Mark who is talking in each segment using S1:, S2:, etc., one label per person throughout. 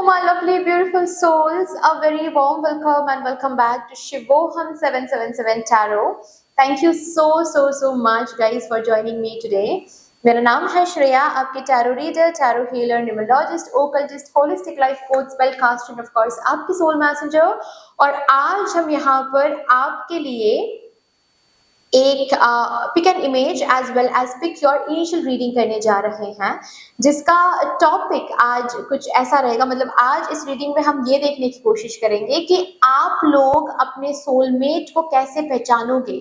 S1: my lovely, beautiful souls. A very warm welcome and welcome back to Shivoham 777 Tarot. Thank you so much, guys, for joining me today. मेरा नाम है श्रेया, आपकी tarot reader, tarot healer, numerologist, occultist, holistic life coach, spell caster and of course आपकी soul messenger. और आज हम यहाँ पर आपके लिए एक pick an image as well as pick your initial reading करने जा रहे हैं, जिसका टॉपिक आज कुछ ऐसा रहेगा। मतलब आज इस रीडिंग में हम ये देखने की कोशिश करेंगे कि आप लोग अपने सोलमेट को कैसे पहचानोगे,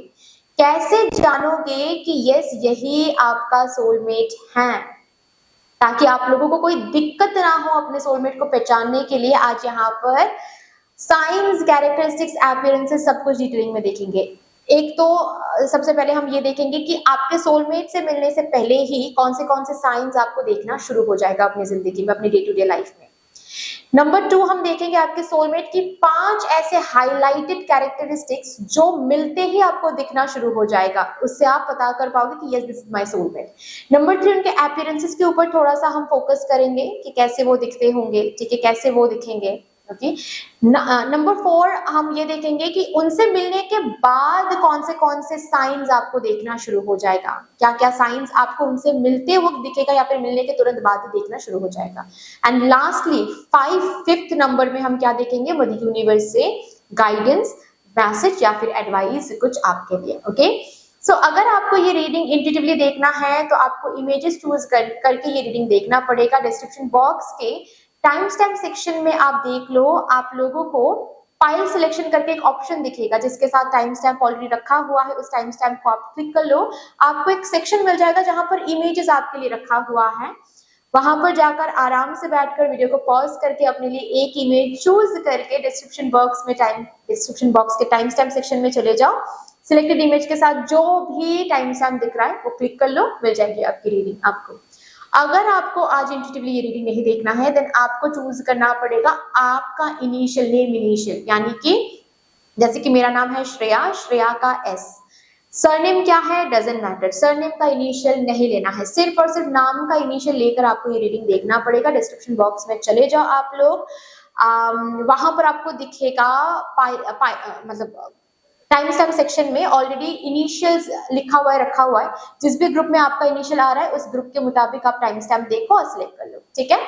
S1: कैसे जानोगे कि यस यही आपका सोलमेट है, ताकि आप लोगों को कोई दिक्कत ना हो अपने सोलमेट को पहचानने के लिए। आज यहाँ पर साइंस, कैरेक्टरिस्टिक्स, अपीयरेंसेस सब कुछ डिटेलिंग में देखेंगे। एक तो सबसे पहले हम ये देखेंगे कि आपके सोलमेट से मिलने से पहले ही कौन से साइंस आपको देखना शुरू हो जाएगा अपनी जिंदगी में, अपनी डे टू डे लाइफ में। नंबर 2 हम देखेंगे आपके सोलमेट की 5 ऐसे हाईलाइटेड कैरेक्टरिस्टिक्स जो मिलते ही आपको दिखना शुरू हो जाएगा, उससे आप पता कर पाओगे कि yes this is my soulmate. Number 3 उनके अपीयरेंसेस के ऊपर थोड़ा सा हम फोकस करेंगे कि कैसे वो दिखते होंगे, ठीक है, कैसे वो दिखेंगे। ओके। नंबर 4 हम ये देखेंगे कि उनसे मिलने के बाद कौन से साइंस आपको देखना शुरू हो जाएगा, क्या क्या साइंस आपको उनसे मिलते वक्त दिखेगा या फिर मिलने के तुरंत बाद ही देखना शुरू हो जाएगा। एंड लास्टली 5th नंबर में हम क्या देखेंगे, मदर यूनिवर्स से गाइडेंस, मैसेज या फिर एडवाइस कुछ आपके लिए। ओके। सो अगर आपको ये रीडिंग इंट्यूटिवली देखना है तो आपको इमेजेस चूज करके ये रीडिंग देखना पड़ेगा। डिस्क्रिप्शन बॉक्स के टाइम स्टैम्प सेक्शन में आप देख लो, आप लोगों को फाइल सिलेक्शन करके एक ऑप्शन दिखेगा जिसके साथ टाइम स्टैम्प ऑलरेडी रखा हुआ है। उस टाइम स्टैम्प को आप क्लिक कर लो, आपको एक सेक्शन मिल जाएगा जहां पर इमेजेस आपके लिए रखा हुआ है। वहां पर जाकर आराम से बैठकर वीडियो को पॉज करके अपने लिए एक इमेज चूज करके डिस्क्रिप्शन बॉक्स के टाइम स्टैम्प सेक्शन में चले जाओ। सिलेक्टेड इमेज के साथ जो भी टाइम स्टैम्प दिख रहा है वो क्लिक कर लो, मिल जाएगी आपकी रीडिंग आपको। अगर आपको आज इंट्यूटिवली ये रीडिंग नहीं देखना है देन आपको चूज करना पड़ेगा आपका इनिशियल नेम, इनिशियल यानी कि जैसे कि मेरा नाम है श्रेया, श्रेया का एस। सरनेम क्या है डजंट मैटर, सरनेम का इनिशियल नहीं लेना है, सिर्फ और सिर्फ नाम का इनिशियल लेकर आपको ये रीडिंग देखना पड़ेगा। डिस्क्रिप्शन बॉक्स में चले जाओ आप लोग, वहां पर आपको दिखेगा मतलब टाइम स्टैम्प सेक्शन में ऑलरेडी इनिशियल्स लिखा हुआ है, रखा हुआ है। जिस भी ग्रुप में आपका इनिशियल आ रहा है उस ग्रुप के मुताबिक आप टाइम स्टैम्प देखो और सिलेक्ट कर लो, ठीक है।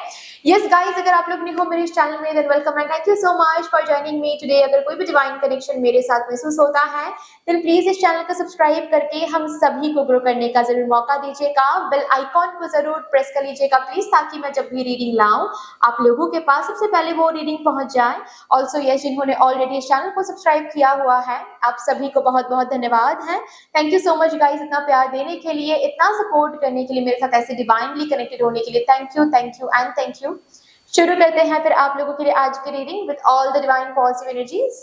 S1: यस गाइस, अगर आप लोग न्यू हो मेरे इस चैनल में than welcome and thank you so much for joining me today. अगर कोई भी डिवाइन कनेक्शन मेरे साथ महसूस होता है देन प्लीज इस चैनल को सब्सक्राइब करके हम सभी को ग्रो करने का जरूर मौका दीजिएगा। बेल आइकॉन को जरूर प्रेस कर लीजिएगा प्लीज, ताकि मैं जब भी रीडिंग लाऊं आप लोगों के पास सबसे पहले वो रीडिंग पहुंच जाए। ऑल्सो यस, जिन्होंने ऑलरेडी इस चैनल को सब्सक्राइब किया हुआ है आप सभी को बहुत बहुत धन्यवाद है। Thank you so much guys, इतना प्यार देने के लिए, इतना सपोर्ट करने के लिए, मेरे साथ ऐसे डिवाइनली कनेक्टेड होने के लिए thank you and thank you. शुरू करते हैं फिर आप लोगों के लिए आज की reading with all the divine positive energies.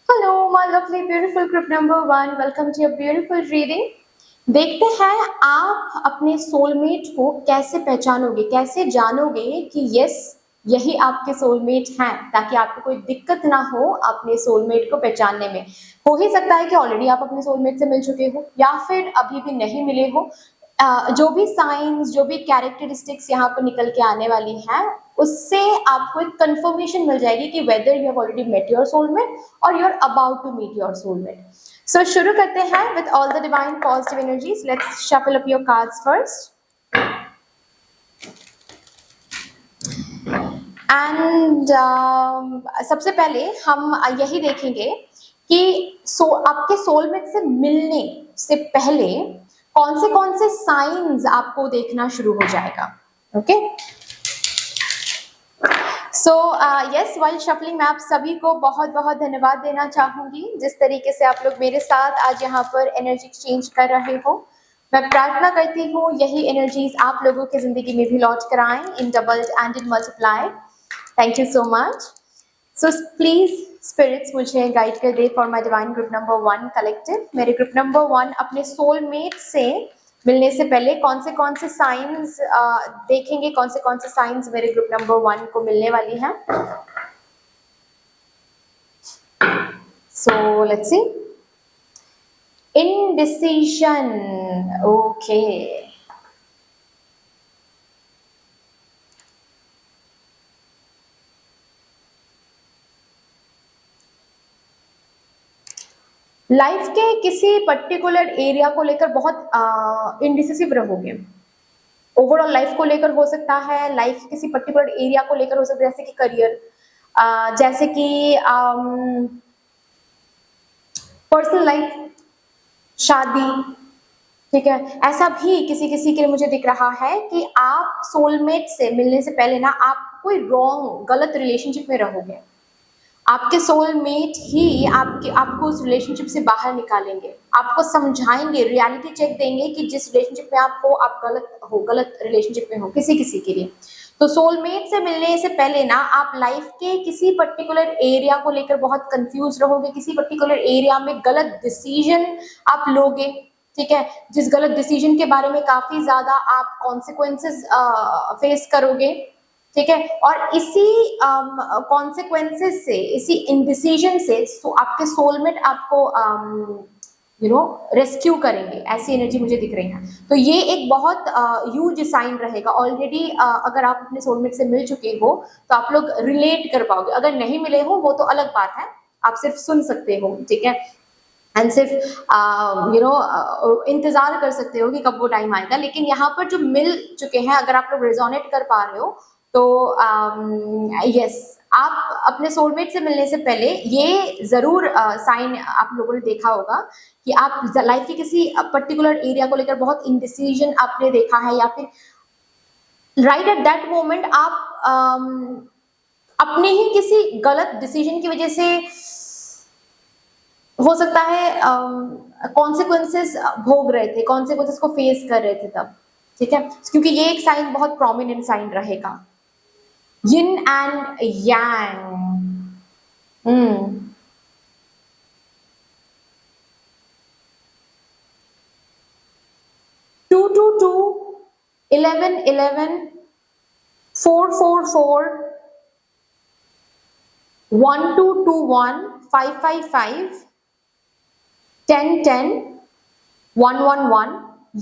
S1: Hello my lovely beautiful group number 1, welcome to your beautiful reading. देखते हैं आप अपने सोलमेट को कैसे पहचानोगे, कैसे जानोगे कि यस यही आपके सोलमेट हैं, ताकि आपको कोई दिक्कत ना हो अपने सोलमेट को पहचानने में। हो ही सकता है कि ऑलरेडी आप अपने सोलमेट से मिल चुके हो या फिर अभी भी नहीं मिले हो। जो भी साइंस, जो भी कैरेक्टरिस्टिक्स यहाँ पर निकल के आने वाली हैं उससे आपको एक कंफर्मेशन मिल जाएगी कि whether you have already met your soulmate और you are about to meet your soulmate. So शुरू करते हैं with all the divine positive energies. Let's shuffle up your cards first and सबसे पहले हम यही देखेंगे कि आपके सोलमेट से मिलने से पहले कौन से साइंस आपको देखना शुरू हो जाएगा। Okay. So yes, while shuffling मैं आप सभी को बहुत बहुत धन्यवाद देना चाहूंगी जिस तरीके से आप लोग मेरे साथ आज यहाँ पर एनर्जी एक्सचेंज कर रहे हो। मैं प्रार्थना करती हूँ यही एनर्जीज आप लोगों की जिंदगी में भी लौट कर आए in doubled and in multiplied. Thank you so much. So please spirits मुझे गाइड कर दे for my divine group number 1 collective. मेरे ग्रुप नंबर 1 अपने सोलमेट से मिलने से पहले कौन से साइंस देखेंगे, कौन से साइंस मेरे ग्रुप नंबर 1 को मिलने वाली हैं। So let's see. indecision. Okay. Life के किसी पर्टिकुलर एरिया को लेकर बहुत इंडिसिसिव रहोगे। ओवरऑल लाइफ को लेकर हो सकता है, लाइफ के किसी पर्टिकुलर एरिया को लेकर हो सकता है, जैसे कि करियर, जैसे कि पर्सनल लाइफ, शादी, ठीक है। ऐसा भी किसी किसी के लिए मुझे दिख रहा है कि आप सोलमेट से मिलने से पहले ना आप कोई रॉन्ग, गलत रिलेशनशिप में रहोगे। आपके सोलमेट ही आपको उस रिलेशनशिप से बाहर निकालेंगे, आपको समझाएंगे, रियलिटी चेक देंगे कि जिस रिलेशनशिप में आप गलत रिलेशनशिप में हो किसी किसी के लिए। तो सोलमेट से मिलने से पहले ना आप लाइफ के किसी पर्टिकुलर एरिया को लेकर बहुत कंफ्यूज रहोगे, किसी पर्टिकुलर एरिया में गलत डिसीजन आप लोगे, ठीक है, जिस गलत डिसीजन के बारे में काफी ज्यादा आप कॉन्सिक्वेंसेस फेस करोगे, ठीक है। और इसी कॉन्सिक्वेंसेस से, इसी इनडिसीजन से आपके सोलमेट आपको रेस्क्यू करेंगे, ऐसी एनर्जी मुझे दिख रही है। तो ये एक बहुत ह्यूज साइन रहेगा। ऑलरेडी अगर आप अपने सोलमेट से मिल चुके हो तो आप लोग रिलेट कर पाओगे, अगर नहीं मिले हो वो तो अलग बात है, आप सिर्फ सुन सकते हो, ठीक है, एंड सिर्फ इंतजार कर सकते हो कि कब वो टाइम आएगा। लेकिन यहाँ पर जो मिल चुके हैं, अगर आप लोग रेजोनेट कर पा रहे हो तो यस, आप अपने सोलमेट से मिलने से पहले ये जरूर साइन आप लोगों ने देखा होगा कि आप लाइफ के किसी पर्टिकुलर एरिया को लेकर बहुत इंडिसीजन आपने देखा है, या फिर राइट एट दैट मोमेंट आप अपने ही किसी गलत डिसीजन की वजह से हो सकता है कॉन्सिक्वेंसेस भोग रहे थे, कॉन्सिक्वेंसेस को फेस कर रहे थे तब, ठीक है, क्योंकि ये एक साइन बहुत प्रोमिनेंट साइन रहेगा, यिन एंड यांग। 222, 1111, 444, 1221, 555, 1010, 111,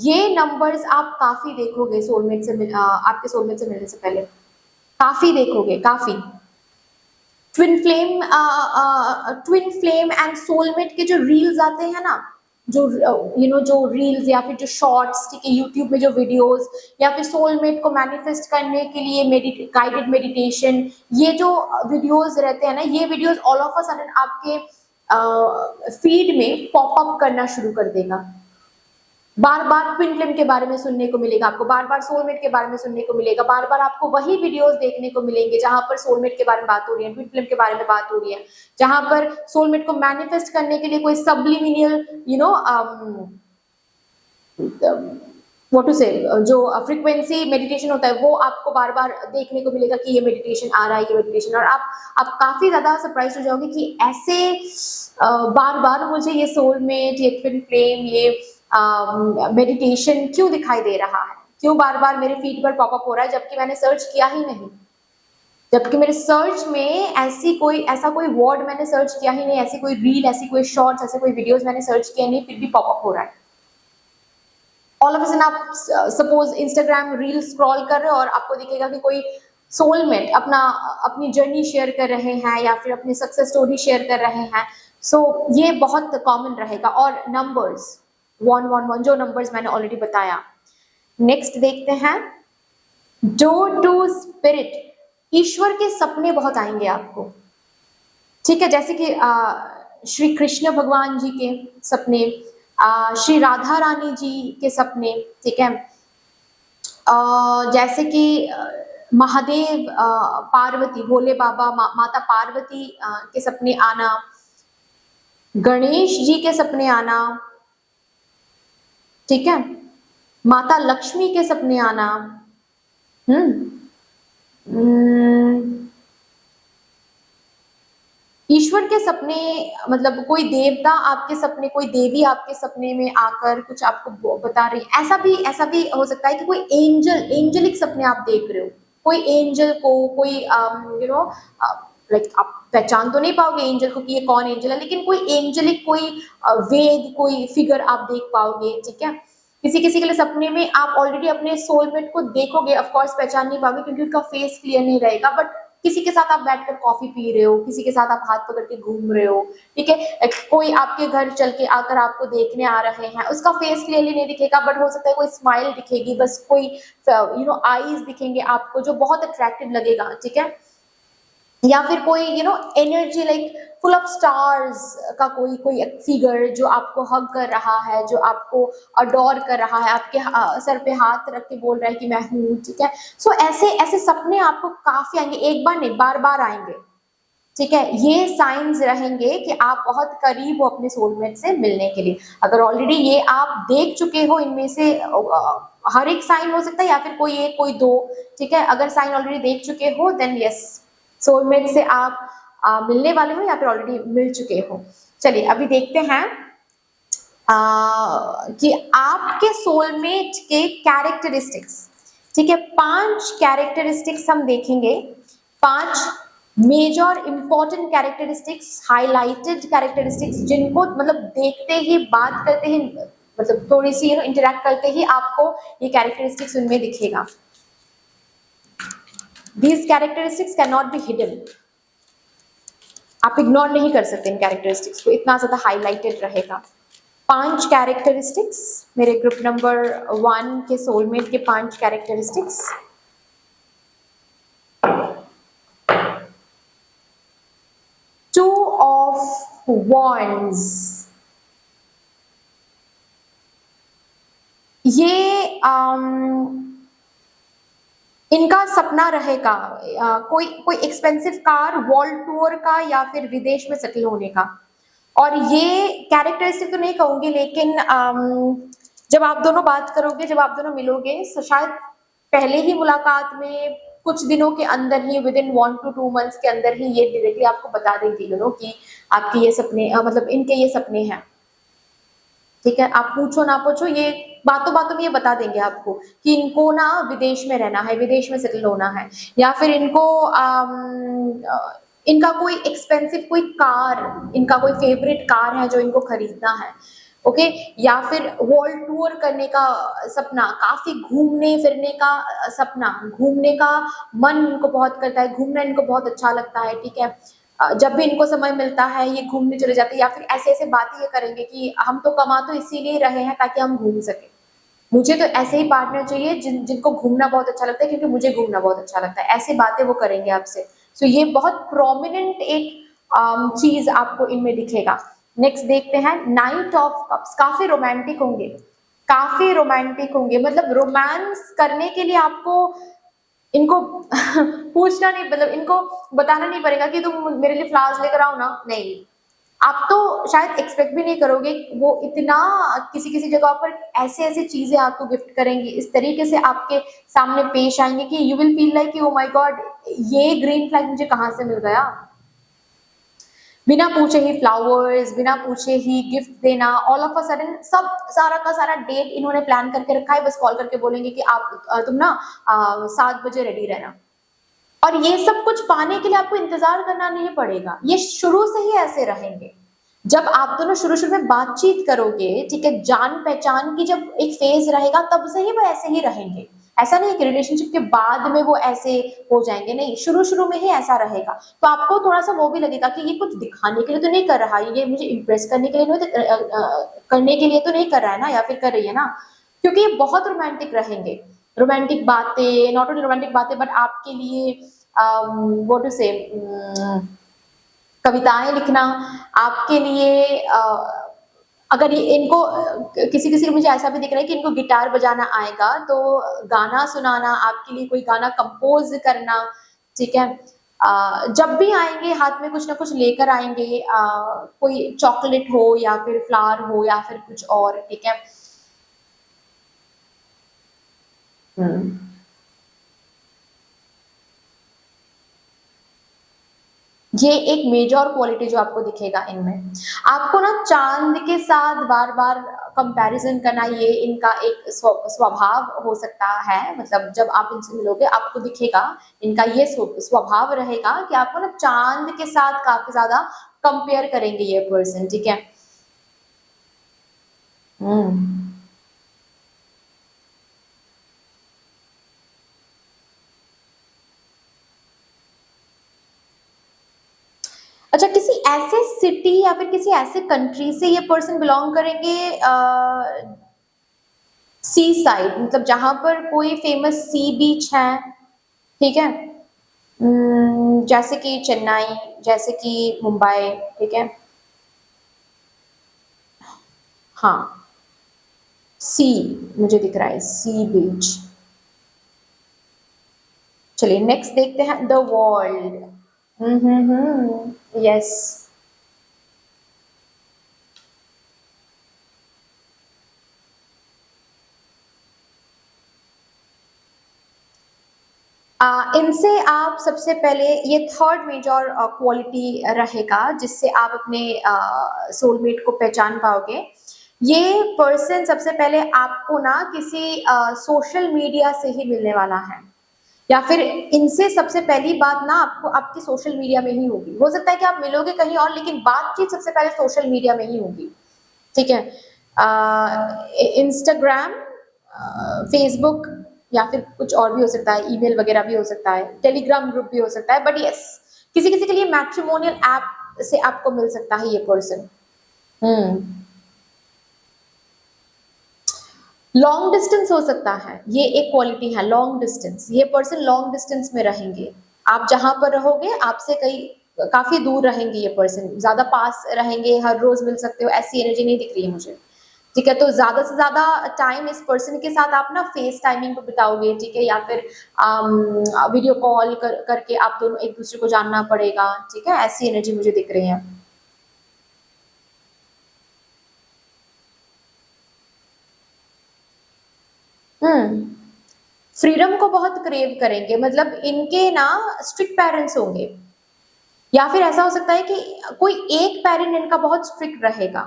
S1: ये नंबर्स आप काफी देखोगे सोलमेट से आपके सोलमेट से मिलने से पहले, काफी देखोगे, काफी। ट्विन फ्लेम एंड सोलमेट के जो रील्स आते हैं ना, जो जो रील्स या फिर जो शॉर्ट्स, ठीक है, यूट्यूब में जो वीडियोस, या फिर सोलमेट को मैनिफेस्ट करने के लिए गाइडेड मेडिटेशन, ये जो वीडियोस रहते हैं ना, ये videos all of a sudden आपके फीड में पॉपअप करना शुरू कर देगा। बार बार ट्विन फ्लेम के बारे में सुनने को मिलेगा आपको, बार बार सोलमेट के बारे में सुनने को मिलेगा, बार बार आपको वही वीडियोस देखने को मिलेंगे जहां पर सोलमेट के बारे में बात हो रही है, ट्विन फ्लेम के बारे में बात हो रही है, जहां पर सोलमेट को मैनिफेस्ट करने के लिए कोई सब्लिमिनियल व्हाट टू से, जो फ्रीक्वेंसी मेडिटेशन होता है वो आपको बार बार देखने को मिलेगा कि ये मेडिटेशन आ रहा है, ये मेडिटेशन, और आप काफी ज्यादा सरप्राइज हो जाओगे कि ऐसे बार बार मुझे ये सोलमेट, ये ट्विन फ्लेम, ये मेडिटेशन क्यों दिखाई दे रहा है, क्यों बार बार मेरे फीड पर पॉपअप हो रहा है, जबकि मैंने सर्च किया ही नहीं, जबकि मेरे सर्च में ऐसा कोई वर्ड मैंने सर्च किया ही नहीं, ऐसी कोई रील, ऐसी कोई शॉर्ट्स, ऐसे कोई वीडियोस मैंने सर्च किया नहीं, फिर भी पॉपअप हो रहा है। ऑल ऑफ अ सडन आप सपोज इंस्टाग्राम रील स्क्रॉल कर रहे हो और आपको दिखेगा कि कोई सोलमेट अपनी जर्नी शेयर कर रहे हैं या फिर अपनी सक्सेस स्टोरी शेयर कर रहे हैं। सो ये बहुत कॉमन रहेगा। और नंबर्स 111, जो नंबर्स मैंने ऑलरेडी बताया। नेक्स्ट देखते हैं, डोर टू स्पिरिट, ईश्वर के सपने बहुत आएंगे आपको, ठीक है, जैसे कि श्री कृष्ण भगवान जी के सपने, श्री राधा रानी जी के सपने, ठीक है, जैसे कि महादेव, पार्वती, भोले बाबा, माता पार्वती के सपने आना, गणेश जी के सपने आना, ठीक है, माता लक्ष्मी के सपने आना, ईश्वर के सपने, मतलब कोई देवता आपके सपने, कोई देवी आपके सपने में आकर कुछ आपको बता रही है। ऐसा भी हो सकता है कि कोई एंजलिक सपने आप देख रहे हो, कोई एंजल को, कोई लाइक आप पहचान तो नहीं पाओगे एंजल को कि ये कौन एंजल है, लेकिन कोई एंजलिक कोई वेद कोई फिगर आप देख पाओगे, ठीक है। किसी किसी के लिए सपने में आप ऑलरेडी अपने सोलमेट को देखोगे, ऑफ कोर्स पहचान नहीं पाओगे क्योंकि उनका फेस क्लियर नहीं रहेगा, बट किसी के साथ आप बैठकर कॉफी पी रहे हो, किसी के साथ आप हाथ पकड़ के घूम रहे हो, ठीक है। कोई आपके घर चल के आकर आपको देखने आ रहे हैं, उसका फेस क्लियरली नहीं दिखेगा, बट हो सकता है कोई स्माइल दिखेगी, बस कोई आईज दिखेंगे आपको जो बहुत अट्रैक्टिव लगेगा, ठीक है। या फिर कोई energy like full of stars का कोई कोई फिगर जो आपको हग कर रहा है, जो आपको अडोर कर रहा है, आपके सर पे हाथ रख के बोल रहा है कि मैं हूँ, ठीक है। सो ऐसे ऐसे सपने आपको काफी आएंगे, एक बार नहीं बार बार आएंगे, ठीक है। ये साइंस रहेंगे कि आप बहुत करीब हो अपने सोलमेट से मिलने के लिए। अगर ऑलरेडी ये आप देख चुके हो, इनमें से हर एक साइन हो सकता है या फिर कोई एक कोई दो, ठीक है। अगर साइन ऑलरेडी देख चुके हो देन यस, सोलमेट से आप मिलने वाले हो या फिर ऑलरेडी मिल चुके हो। चलिए अभी देखते हैं कि आपके सोलमेट के कैरेक्टरिस्टिक्स, ठीक है। 5 कैरेक्टरिस्टिक्स हम देखेंगे, 5 major important characteristics, highlighted characteristics, जिनको मतलब देखते ही बात करते ही मतलब थोड़ी सी इंटरेक्ट करते ही आपको ये कैरेक्टरिस्टिक्स उनमें दिखेगा। These characteristics cannot be hidden. आप इग्नोर नहीं कर सकते इन कैरेक्टरिस्टिक्स को, इतना ज्यादा हाईलाइटेड रहेगा। 5 कैरेक्टरिस्टिक्स मेरे ग्रुप नंबर 1 के सोलमेट के 5 कैरेक्टरिस्टिक्स। टू ऑफ वॉन्ड्स, ये इनका सपना रहेगा कोई कोई एक्सपेंसिव कार, वर्ल्ड टूर का या फिर विदेश में सेटल होने का। और ये कैरेक्टरिस्टिक तो नहीं कहूंगी, लेकिन जब आप दोनों बात करोगे, जब आप दोनों मिलोगे, शायद पहले ही मुलाकात में कुछ दिनों के अंदर ही, विद इन 1 to 2 months के अंदर ही ये डायरेक्टली आपको बता देंगे कि आपके ये सपने मतलब इनके ये सपने हैं, ठीक है। आप पूछो ना पूछो, ये बातों बातों में ये बता देंगे आपको कि इनको ना विदेश में रहना है, विदेश में सेटल होना है, या फिर इनको इनका कोई एक्सपेंसिव कोई कार, इनका कोई फेवरेट कार है जो इनको खरीदना है, ओके। या फिर वर्ल्ड टूर करने का सपना, काफी घूमने फिरने का सपना, घूमने का मन इनको बहुत करता है, घूमना इनको बहुत अच्छा लगता है, ठीक है। जब भी इनको समय मिलता है ये घूमने चले जाते हैं, या फिर ऐसे ऐसे बातें ये करेंगे कि हम तो कमा तो इसीलिए रहे हैं ताकि हम घूम सके, मुझे तो ऐसे ही पार्टनर चाहिए जिनको घूमना बहुत अच्छा लगता है क्योंकि मुझे घूमना बहुत अच्छा लगता है, ऐसी बातें वो करेंगे आपसे। सो ये बहुत प्रोमिनेंट एक चीज आपको इनमें दिखेगा। नेक्स्ट देखते हैं नाइट ऑफ कप्स, काफी रोमांटिक होंगे, काफी रोमांटिक होंगे, मतलब रोमांस करने के लिए आपको इनको पूछना नहीं, मतलब इनको बताना नहीं पड़ेगा कि तुम मेरे लिए फ्लावर्स लेकर आओ ना, नहीं। आप तो शायद एक्सपेक्ट भी नहीं करोगे, वो इतना किसी किसी जगह पर ऐसे ऐसे चीजें आपको गिफ्ट करेंगे, इस तरीके से आपके सामने पेश आएंगे कि you will feel like oh my God, ये ग्रीन फ्लैग मुझे कहाँ से मिल गया। बिना पूछे ही फ्लावर्स, बिना पूछे ही गिफ्ट देना, ऑल ऑफ अ सडन सब सारा का सारा डेट इन्होंने प्लान करके रखा है, बस कॉल करके बोलेंगे कि आप तुम ना 7 बजे रेडी रहना। और ये सब कुछ पाने के लिए आपको इंतजार करना नहीं पड़ेगा, ये शुरू से ही ऐसे रहेंगे। जब आप दोनों शुरू शुरू में बातचीत करोगे, ठीक है, जान पहचान की जब एक फेज रहेगा तब से ही वो ऐसे ही रहेंगे। ऐसा नहीं कि रिलेशनशिप के बाद में वो ऐसे हो जाएंगे, नहीं, शुरू शुरू में ही ऐसा रहेगा। तो आपको थोड़ा सा वो भी लगेगा कि ये कुछ दिखाने के लिए तो नहीं कर रहा, ये मुझे इम्प्रेस करने के लिए करने के लिए तो नहीं कर रहा है ना, या फिर कर रही है ना, क्योंकि ये बहुत रोमांटिक रहेंगे। रोमांटिक बातें, नॉट ओनली रोमांटिक बातें बट आपके लिए व्हाट टू से, कविताएं लिखना आपके लिए, अगर ये इनको किसी किसी को मुझे ऐसा भी दिख रहा है कि इनको गिटार बजाना आएगा, तो गाना सुनाना, आपके लिए कोई गाना कंपोज करना, ठीक है। जब भी आएंगे हाथ में कुछ ना कुछ लेकर आएंगे, कोई चॉकलेट हो या फिर फ्लावर हो या फिर कुछ और, ठीक है। ये एक मेजर क्वालिटी जो आपको दिखेगा इनमें। आपको ना चाँद के साथ बार-बार कंपैरिज़न करना, ये इनका एक स्वभाव हो सकता है। मतलब जब आप इनसे मिलोगे आपको दिखेगा, इनका ये स्वभाव रहेगा कि आपको ना चाँद के साथ काफ़ी ज़्यादा कंपेयर करेंगे ये पर्सन, ठीक है? हुँ। अच्छा, किसी ऐसे सिटी या फिर किसी ऐसे कंट्री से ये पर्सन बिलॉन्ग करेंगे, सी साइड, मतलब जहाँ पर कोई फेमस सी बीच है, ठीक है? जैसे कि चेन्नई, जैसे कि मुंबई, ठीक है? हाँ, सी मुझे दिख रहा है, सी बीच। चलिए नेक्स्ट देखते हैं, द वर्ल्ड। यस। इनसे आप सबसे पहले, ये थर्ड मेजर क्वालिटी रहेगा जिससे आप अपने सोलमेट को पहचान पाओगे। ये पर्सन सबसे पहले आपको ना किसी सोशल मीडिया से ही मिलने वाला है, या फिर इनसे सबसे पहली बात ना आपको आपकी सोशल मीडिया में ही होगी। हो सकता है कि आप मिलोगे कहीं और, लेकिन बातचीत सबसे पहले सोशल मीडिया में ही होगी, ठीक है? इंस्टाग्राम, फेसबुक, या फिर कुछ और भी हो सकता है, ईमेल वगैरह भी हो सकता है, टेलीग्राम ग्रुप भी हो सकता है, बट यस, किसी किसी के लिए मैट्रिमोनियल ऐप से आपको मिल सकता है ये पर्सन। हम्म। लॉन्ग डिस्टेंस हो सकता है, ये एक क्वालिटी है, लॉन्ग डिस्टेंस। ये पर्सन लॉन्ग डिस्टेंस में रहेंगे, आप जहां पर रहोगे आपसे कई काफी दूर रहेंगे ये पर्सन, ज्यादा पास रहेंगे, हर रोज मिल सकते हो, ऐसी एनर्जी नहीं दिख रही है मुझे, ठीक है? तो ज्यादा से ज्यादा टाइम इस पर्सन के साथ आप ना फेस टाइमिंग पे बिताओगे, ठीक है? या फिर वीडियो कॉल करके आप दोनों एक दूसरे को जानना पड़ेगा, ठीक है? ऐसी एनर्जी मुझे दिख रही है। हम्म। फ्रीडम को बहुत क्रेव करेंगे, मतलब इनके ना स्ट्रिक्ट पेरेंट्स होंगे, या फिर ऐसा हो सकता है कि कोई एक पेरेंट इनका बहुत स्ट्रिक्ट रहेगा,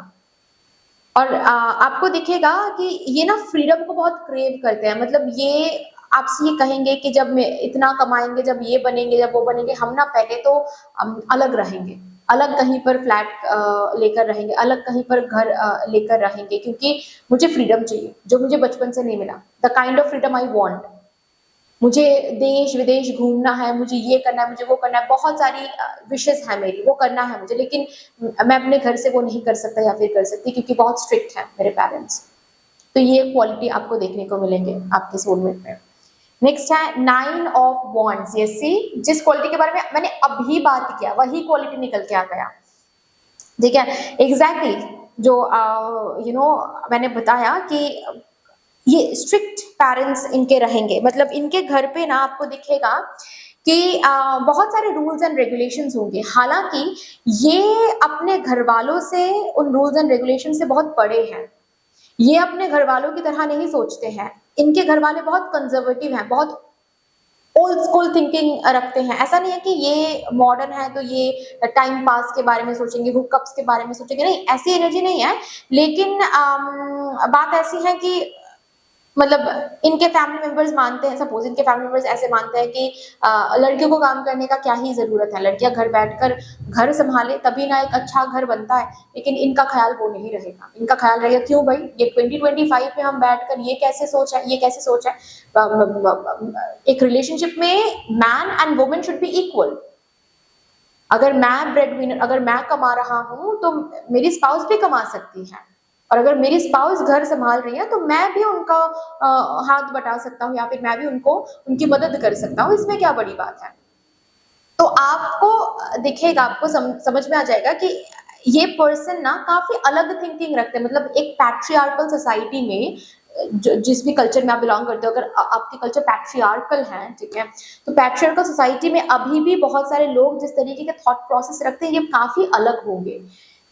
S1: और आपको दिखेगा कि ये ना फ्रीडम को बहुत क्रेव करते हैं। मतलब ये आपसे ये कहेंगे कि जब मैं इतना कमाएंगे, जब ये बनेंगे, जब वो बनेंगे, हम ना पहले तो अलग रहेंगे, अलग कहीं पर फ्लैट लेकर रहेंगे, अलग कहीं पर घर लेकर रहेंगे, क्योंकि मुझे फ्रीडम चाहिए जो मुझे बचपन से नहीं मिला, the kind of freedom I want. मुझे देश विदेश घूमना है, मुझे ये करना है, मुझे वो करना है, बहुत सारी विशेस है मेरी, वो करना है मुझे, लेकिन मैं अपने घर से वो नहीं कर सकता या फिर कर सकती, क्योंकि बहुत स्ट्रिक्ट है मेरे पेरेंट्स। तो ये क्वालिटी आपको देखने को मिलेंगे आपके सोलमेट में। नेक्स्ट है नाइन ऑफ वॉन्ड्स। ये सी, जिस क्वालिटी के बारे में मैंने अभी बात किया वही क्वालिटी निकल के आ गया, ठीक है? एग्जैक्टली जो मैंने बताया कि ये स्ट्रिक्ट पेरेंट्स इनके रहेंगे, मतलब इनके घर पे ना आपको दिखेगा कि बहुत सारे रूल्स एंड रेगुलेशंस होंगे, हालांकि ये अपने घर वालों से, उन रूल्स एंड रेगुलेशन से बहुत बड़े हैं। ये अपने घर वालों की तरह नहीं सोचते हैं, इनके घर वाले बहुत कंजर्वेटिव हैं, बहुत ओल्ड स्कूल थिंकिंग रखते हैं। ऐसा नहीं है कि ये मॉडर्न है तो ये टाइम पास के बारे में सोचेंगे, हुकअप्स के बारे में सोचेंगे, नहीं, ऐसी एनर्जी नहीं है। लेकिन बात ऐसी है कि मतलब इनके फैमिली मेंबर्स मानते हैं, सपोज इनके फैमिली मेंबर्स ऐसे मानते हैं कि लड़कियों को काम करने का क्या ही जरूरत है, लड़कियां घर बैठकर घर संभाले तभी ना एक अच्छा घर बनता है। लेकिन इनका ख्याल वो नहीं रहेगा, इनका ख्याल रहेगा क्यों भाई, ये 2025 में हम बैठकर, ये कैसे सोच है, ये कैसे सोच है। एक रिलेशनशिप में man and women should be equal. अगर मैं ब्रेड विनर, अगर मैं कमा रहा हूं तो मेरी स्पाउस भी कमा सकती है, और अगर मेरी स्पाउस घर संभाल रही है तो मैं भी उनका हाथ बटा सकता हूँ, या फिर मैं भी उनको उनकी मदद कर सकता हूँ, इसमें क्या बड़ी बात है। तो आपको दिखेगा, आपको समझ में आ जाएगा कि ये पर्सन ना काफी अलग थिंकिंग रखते हैं। मतलब एक पैट्रियार्कल सोसाइटी में, जिस भी कल्चर में आप बिलोंग करते हो, अगर आपके कल्चर पैट्रियार्कल है, ठीक है, तो पैट्रियार्कल सोसाइटी में अभी भी बहुत सारे लोग जिस तरीके के थॉट प्रोसेस रखते हैं ये काफी अलग होंगे,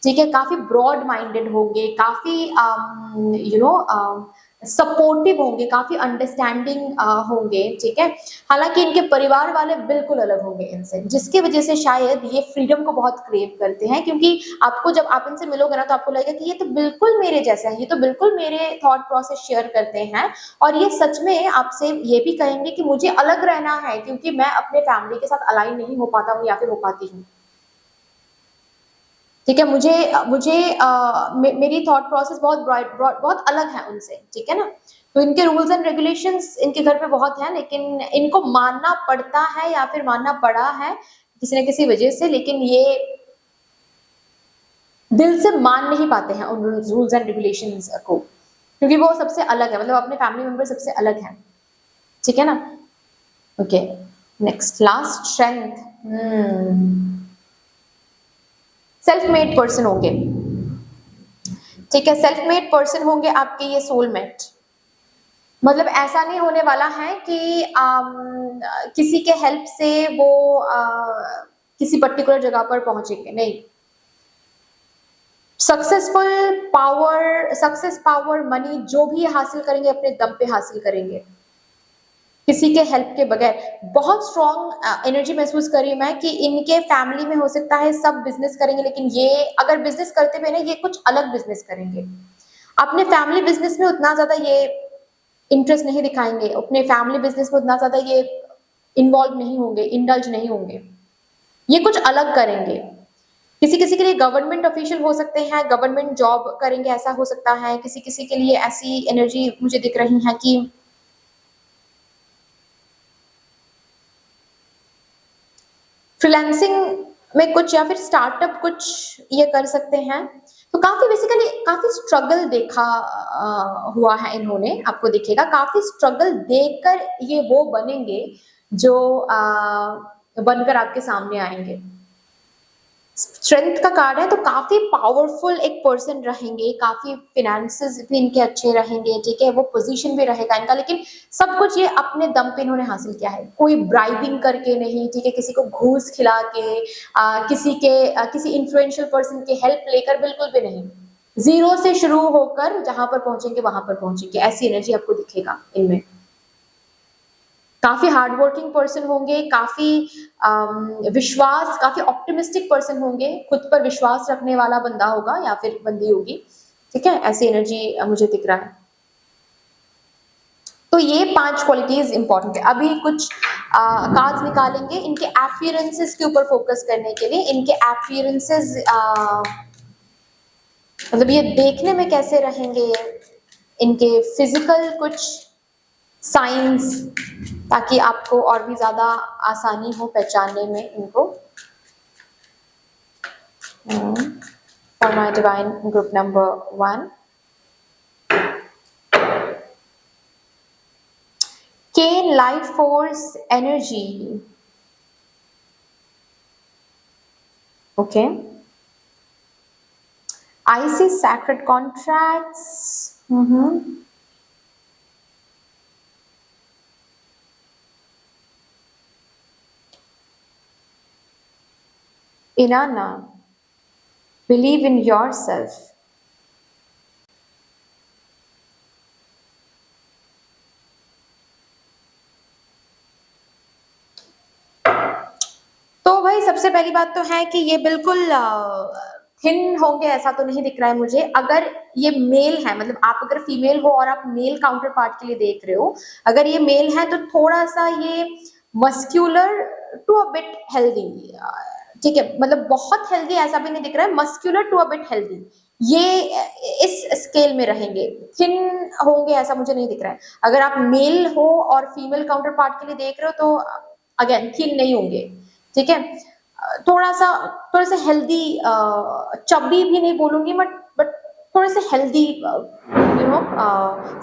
S1: ठीक है? काफी ब्रॉड माइंडेड होंगे, काफी सपोर्टिव होंगे, काफी अंडरस्टैंडिंग होंगे, ठीक है। हालांकि इनके परिवार वाले बिल्कुल अलग होंगे इनसे, जिसकी वजह से शायद ये फ्रीडम को बहुत क्रेव करते हैं, क्योंकि आपको जब आप इनसे मिलोगे ना तो आपको लगेगा कि ये तो बिल्कुल मेरे जैसा है, ये तो बिल्कुल मेरे थॉट प्रोसेस शेयर करते हैं, और ये सच में आपसे ये भी कहेंगे कि मुझे अलग रहना है क्योंकि मैं अपने फैमिली के साथ अलाइन नहीं हो पाता हूँ या फिर हो पाती हूँ, ठीक है। मुझे मुझे मेरी थॉट प्रोसेस बहुत अलग है उनसे, ठीक है ना। तो इनके रूल्स एंड रेगुलेशंस इनके घर पे बहुत हैं, लेकिन इनको मानना पड़ता है या फिर मानना पड़ा है किसी न किसी वजह से, लेकिन ये दिल से मान नहीं पाते हैं उन रूल्स एंड रेगुलेशंस को, क्योंकि वो सबसे अलग है, मतलब अपने फैमिली मेंबर सबसे अलग है, ठीक है ना। Okay, next, last, strength. Self made person होंगे, ठीक है। सेल्फ मेड पर्सन होंगे आपके ये सोलमेट। मतलब ऐसा नहीं होने वाला है कि किसी के हेल्प से वो किसी पर्टिकुलर जगह पर पहुंचेंगे, नहीं। सक्सेस, पावर, मनी जो भी हासिल करेंगे अपने दम पे हासिल करेंगे, किसी के हेल्प के बगैर। बहुत स्ट्रॉन्ग एनर्जी महसूस करी मैं कि इनके फैमिली में हो सकता है सब बिजनेस करेंगे, लेकिन ये अगर बिजनेस करते हुए ना ये कुछ अलग बिजनेस करेंगे। अपने फैमिली बिजनेस में उतना ज्यादा ये इंटरेस्ट नहीं दिखाएंगे, अपने फैमिली बिजनेस में उतना ज्यादा ये इन्वॉल्व नहीं होंगे, इंडल्ज नहीं होंगे, ये कुछ अलग करेंगे। किसी किसी के लिए गवर्नमेंट ऑफिशियल हो सकते हैं, गवर्नमेंट जॉब करेंगे, ऐसा हो सकता है। किसी किसी के लिए ऐसी एनर्जी मुझे दिख रही है कि फ्रीलांसिंग में कुछ या फिर स्टार्टअप कुछ ये कर सकते हैं। तो काफी बेसिकली काफी स्ट्रगल देखा हुआ है इन्होंने, आपको दिखेगा काफी स्ट्रगल देखकर ये वो बनेंगे जो बनकर आपके सामने आएंगे। स्ट्रेंथ का कार्ड है, तो काफी पावरफुल एक पर्सन रहेंगे, काफी फिनेंसेस भी इनके अच्छे रहेंगे, ठीक है। वो पोजीशन भी रहेगा इनका, लेकिन सब कुछ ये अपने दम पे इन्होंने हासिल किया है, कोई ब्राइबिंग करके नहीं, ठीक है। किसी को घूस खिला के किसी इन्फ्लुएंशियल पर्सन की हेल्प लेकर, बिल्कुल भी नहीं। जीरो से शुरू होकर जहां पर पहुंचेंगे वहां पर पहुंचेंगे, ऐसी एनर्जी आपको दिखेगा इनमें। काफी हार्ड वर्किंग पर्सन होंगे, काफी विश्वास, काफी ऑप्टिमिस्टिक पर्सन होंगे, खुद पर विश्वास रखने वाला बंदा होगा या फिर बंदी होगी, ठीक है। ऐसी एनर्जी मुझे दिख रहा है। तो ये 5 क्वालिटीज इंपॉर्टेंट है। अभी कुछ कार्ड्स निकालेंगे इनके अपीयरेंसेस के ऊपर फोकस करने के लिए। इनके अपीयरेंसेस मतलब ये देखने में कैसे रहेंगे, इनके फिजिकल कुछ साइंस, ताकि आपको और भी ज्यादा आसानी हो पहचानने में इनको। For my divine group number 1, ken, life force, energy, okay. I see sacred contracts. Inanna, believe in yourself. तो भाई सबसे पहली बात तो है कि ये बिल्कुल थिन होंगे ऐसा तो नहीं दिख रहा है मुझे। अगर ये मेल है, मतलब आप अगर फीमेल हो और आप मेल काउंटर पार्ट के लिए देख रहे हो, अगर ये मेल है तो थोड़ा सा ये muscular to a bit healthy, ठीक है। मतलब बहुत हेल्दी ऐसा भी नहीं दिख रहा है, muscular to a bit healthy, ये इस स्केल में रहेंगे। थिन होंगे ऐसा मुझे नहीं दिख रहा है। अगर आप मेल हो और फीमेल काउंटर पार्ट के लिए देख रहे हो तो अगेन थिन नहीं होंगे, ठीक है। थोड़ा सा हेल्दी, चब्बी भी नहीं बोलूंगी, बट थोड़े से हेल्दी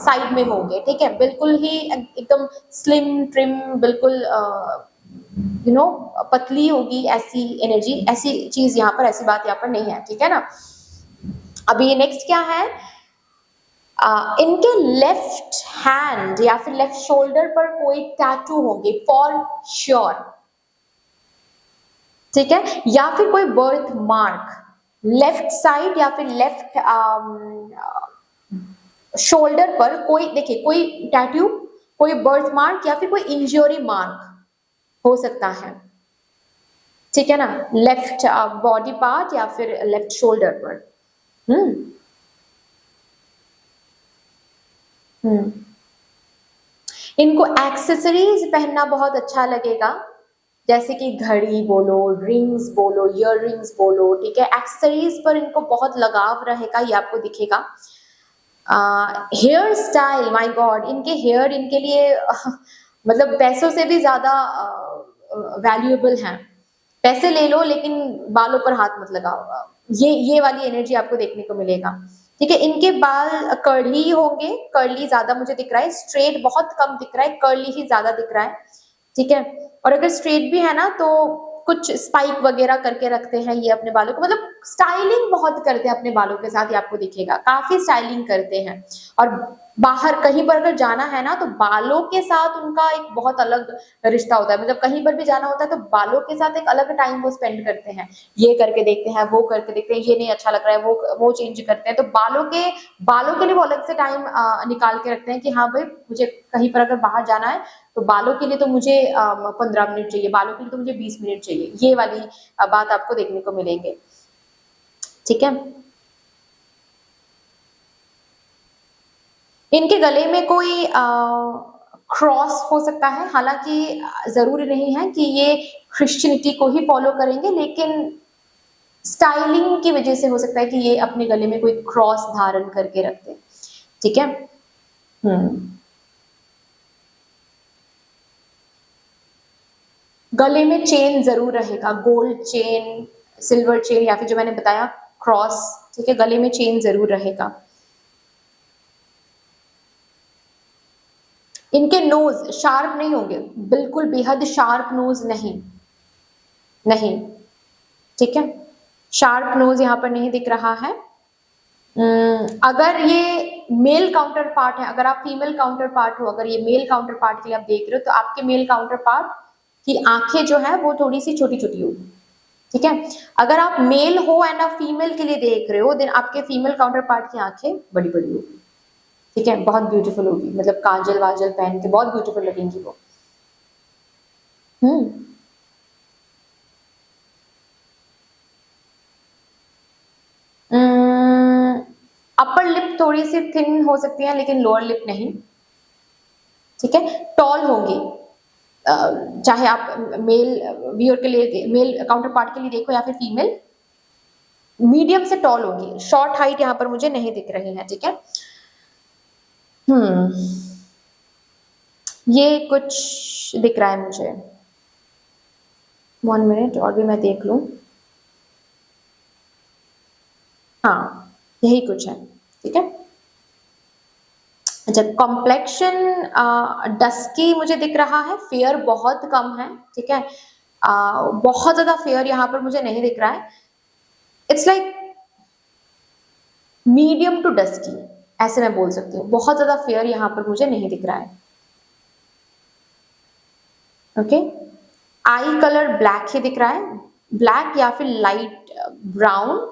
S1: साइड में होंगे, ठीक है। बिल्कुल ही एकदम स्लिम ट्रिम, बिल्कुल पतली होगी, ऐसी एनर्जी, ऐसी चीज यहाँ पर, ऐसी बात यहाँ पर नहीं है, ठीक है ना। अभी नेक्स्ट क्या है, इनके लेफ्ट हैंड या फिर लेफ्ट शोल्डर पर कोई टैटू होंगे फॉर श्योर, ठीक है। या फिर कोई बर्थ मार्क लेफ्ट साइड या फिर लेफ्ट शोल्डर पर कोई, देखिए, कोई टैटू, कोई बर्थ मार्क या फिर कोई इंजरी मार्क हो सकता है, ठीक है ना, लेफ्ट बॉडी पार्ट या फिर लेफ्ट शोल्डर पर। हम्म हम्म इनको एक्सेसरीज पहनना बहुत अच्छा लगेगा, जैसे कि घड़ी बोलो, रिंग्स बोलो, ईयर रिंग्स बोलो, ठीक है, एक्सेसरीज पर इनको बहुत लगाव रहेगा, ये आपको दिखेगा। हेयर स्टाइल, माय गॉड, इनके हेयर इनके लिए मतलब पैसों से भी ज्यादा वैल्यूएबल हैं। पैसे ले लो लेकिन बालों पर हाथ मत लगाओ, ये वाली एनर्जी आपको देखने को मिलेगा, ठीक है। इनके बाल कर्ली होंगे, कर्ली ज्यादा मुझे दिख रहा है, स्ट्रेट बहुत कम दिख रहा है, कर्ली ही ज्यादा दिख रहा है, ठीक है। और अगर स्ट्रेट भी है ना तो कुछ स्पाइक वगैरह करके रखते हैं ये अपने बालों को, मतलब स्टाइलिंग बहुत करते हैं अपने बालों के साथ, ये आपको दिखेगा, काफी स्टाइलिंग करते हैं। और बाहर कहीं पर अगर जाना है ना तो बालों के साथ उनका एक बहुत अलग रिश्ता होता है, मतलब कहीं पर भी जाना होता है तो बालों के साथ एक अलग टाइम वो स्पेंड करते हैं, ये करके देखते हैं, वो करके देखते हैं, ये नहीं अच्छा लग रहा है, वो चेंज करते हैं, तो बालों के लिए वो अलग से टाइम निकाल के रखते हैं कि हाँ भाई मुझे कहीं पर अगर बाहर जाना है तो बालों के लिए तो मुझे 15 मिनट चाहिए, बालों के लिए तो मुझे 20 मिनट चाहिए, ये वाली बात आपको देखने को मिलेंगे, ठीक है। इनके गले में कोई क्रॉस हो सकता है, हालांकि जरूरी नहीं है कि ये क्रिश्चियनिटी को ही फॉलो करेंगे, लेकिन स्टाइलिंग की वजह से हो सकता है कि ये अपने गले में कोई क्रॉस धारण करके रखते हैं, ठीक है। हम्म गले में चेन जरूर रहेगा, गोल्ड चेन, सिल्वर चेन, या फिर जो मैंने बताया क्रॉस, ठीक है, गले में चेन जरूर रहेगा। इनके नोज शार्प नहीं होंगे, बिल्कुल बेहद शार्प नोज नहीं, नहीं, ठीक है, शार्प नोज यहाँ पर नहीं दिख रहा है। अगर ये मेल काउंटर पार्ट है, अगर आप फीमेल काउंटर पार्ट हो, अगर ये मेल काउंटर पार्ट के लिए आप देख रहे हो तो आपके मेल काउंटर पार्ट की आंखें जो है वो थोड़ी सी छोटी छोटी होगी, ठीक है। अगर आप मेल हो एंड आप फीमेल के लिए देख रहे हो देन आपके फीमेल काउंटर पार्ट की आंखें बड़ी बड़ी होगी, ठीक है, बहुत ब्यूटीफुल होगी, मतलब काजल वाजल पहन के बहुत ब्यूटीफुल लगेंगी वो। हम्म अपर लिप थोड़ी सी थिन हो सकती है लेकिन लोअर लिप नहीं, ठीक है। टॉल होंगी, चाहे आप मेल व्यूअर के लिए, मेल काउंटर पार्ट के लिए देखो या फिर फीमेल, मीडियम से टॉल होंगी, शॉर्ट हाइट यहाँ पर मुझे नहीं दिख रही है, ठीक है। हम्म ये कुछ दिख रहा है मुझे, 1 मिनट और भी मैं देख लूं। हाँ, यही कुछ है, ठीक है। अच्छा, कॉम्प्लेक्शन डस्की मुझे दिख रहा है, फेयर बहुत कम है, ठीक है, बहुत ज्यादा फेयर यहाँ पर मुझे नहीं दिख रहा है, it's like medium to dusky, ऐसे मैं बोल सकती हूँ, बहुत ज्यादा फेयर यहाँ पर मुझे नहीं दिख रहा है, ओके। आई कलर ब्लैक ही दिख रहा है, ब्लैक या फिर लाइट ब्राउन,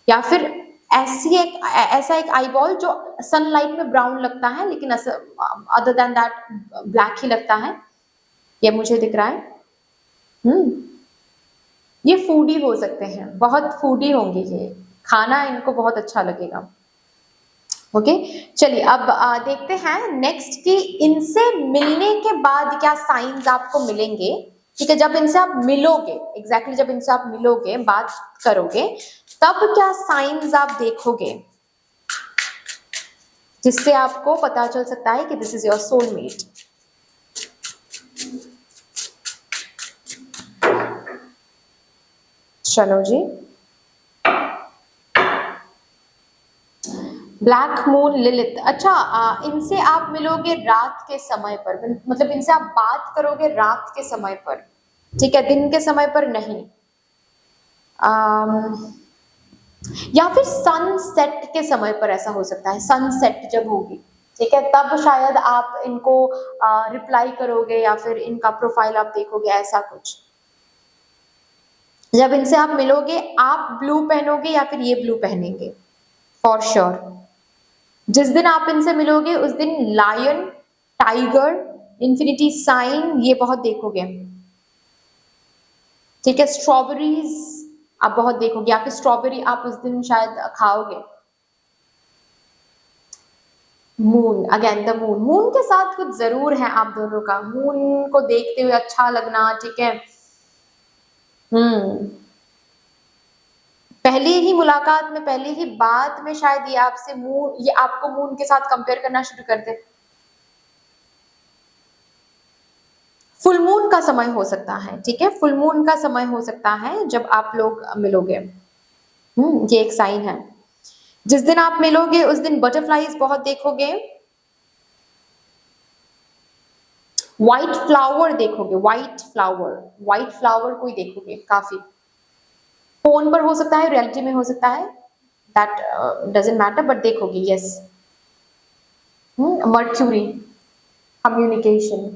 S1: या फिर ऐसा एक आई बॉल जो सनलाइट में ब्राउन लगता है लेकिन अदर देन दैट ब्लैक ही लगता है, ये मुझे दिख रहा है। हम्म ये फूडी हो सकते हैं, बहुत फूडी होंगे ये, खाना इनको बहुत अच्छा लगेगा, ओके। चलिए अब देखते हैं नेक्स्ट कि इनसे मिलने के बाद क्या साइंस आपको मिलेंगे, ठीक है, जब इनसे आप मिलोगे, एग्जैक्टली जब इनसे आप मिलोगे, बात करोगे, तब क्या साइंस आप देखोगे जिससे आपको पता चल सकता है कि दिस इज योर सोलमेट। चलो जी, ब्लैक मून लिलित, अच्छा, इनसे आप मिलोगे रात के समय पर, मतलब इनसे आप बात करोगे रात के समय पर, ठीक है, दिन के समय पर नहीं, आम, या फिर सनसेट के समय पर ऐसा हो सकता है, सनसेट जब होगी, ठीक है, तब शायद आप इनको रिप्लाई करोगे या फिर इनका प्रोफाइल आप देखोगे, ऐसा कुछ। जब इनसे आप मिलोगे आप ब्लू पहनोगे या फिर ये ब्लू पहनेंगे, फॉर श्योर, जिस दिन आप इनसे मिलोगे उस दिन लायन, टाइगर, इंफिनिटी साइन ये बहुत देखोगे, ठीक है। स्ट्रॉबेरीज आप बहुत देखोगे, या फिर स्ट्रॉबेरी आप उस दिन शायद खाओगे। Moon, again the moon, moon के साथ कुछ जरूर है आप दोनों का, मून को देखते हुए अच्छा लगना, ठीक है। पहली ही मुलाकात में, पहली ही बात में शायद ये आपसे मून, ये आपको मून के साथ कंपेयर करना शुरू कर दे। फुल मून का समय हो सकता है, ठीक है, फुल मून का समय हो सकता है जब आप लोग मिलोगे। ये एक साइन है। जिस दिन आप मिलोगे उस दिन बटरफ्लाईज बहुत देखोगे, व्हाइट फ्लावर देखोगे, व्हाइट फ्लावर, व्हाइट फ्लावर कोई देखोगे काफी। फोन पर हो सकता है, रियलिटी में हो सकता है, दैट डजंट मैटर, बट देखोगे, यस। Mercury, communication,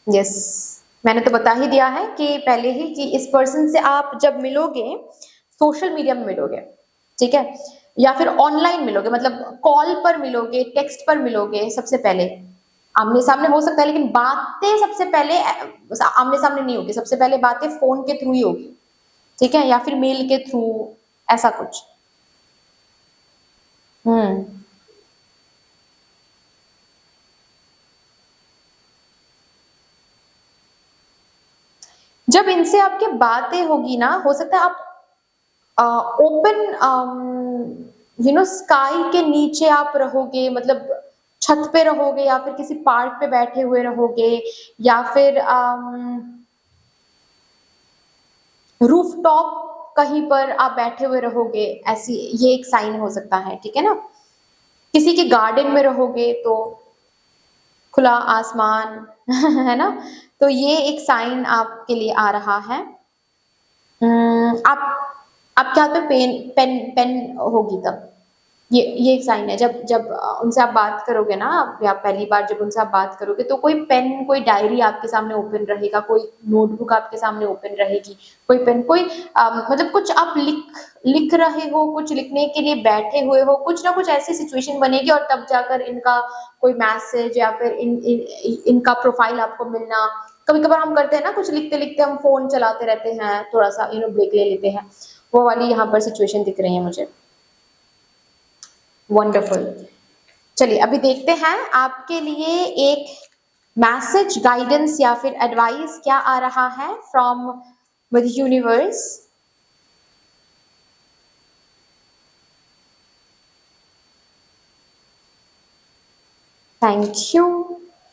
S1: yes. मैंने तो बता ही दिया है कि पहले ही कि इस पर्सन से आप जब मिलोगे सोशल मीडिया में मिलोगे, ठीक है, या फिर ऑनलाइन मिलोगे, मतलब कॉल पर मिलोगे, टेक्स्ट पर मिलोगे, सबसे पहले आमने सामने हो सकता है, लेकिन बातें सबसे पहले आमने सामने नहीं होगी, सबसे पहले बातें फोन के थ्रू ही होगी, ठीक है, या फिर मेल के थ्रू, ऐसा कुछ। हम्म जब इनसे आपकी बातें होगी ना, हो सकता है आप ओपन स्काई के नीचे आप रहोगे, मतलब छत पे रहोगे, या फिर किसी पार्क पे बैठे हुए रहोगे, या फिर रूफटॉप कहीं पर आप बैठे हुए रहोगे, ऐसी ये एक साइन हो सकता है, ठीक है ना। किसी के गार्डन में रहोगे तो खुला आसमान है ना, तो ये एक साइन आपके लिए आ रहा है। आप आपके हाथ में पेन पेन पेन होगी तब, ये एक साइन है। जब जब उनसे आप बात करोगे ना, या पहली बार जब उनसे आप बात करोगे, तो कोई पेन, कोई डायरी आपके सामने ओपन रहेगा, कोई नोटबुक आपके सामने ओपन रहेगी, कोई पेन, कोई मतलब कुछ आप लिख रहे हो, कुछ लिखने के लिए बैठे हुए हो, कुछ ना कुछ ऐसी सिचुएशन बनेगी, और तब जाकर इनका कोई मैसेज या फिर इनका प्रोफाइल आपको मिलना। कभी कभार हम करते हैं ना, कुछ लिखते लिखते हम फोन चलाते रहते हैं, थोड़ा सा ब्रेक ले लेते हैं, वो वाली यहाँ पर सिचुएशन दिख रही है मुझे। वंडरफुल। चलिए अभी देखते हैं आपके लिए एक मैसेज, गाइडेंस या फिर एडवाइस क्या आ रहा है from with universe. Thank you.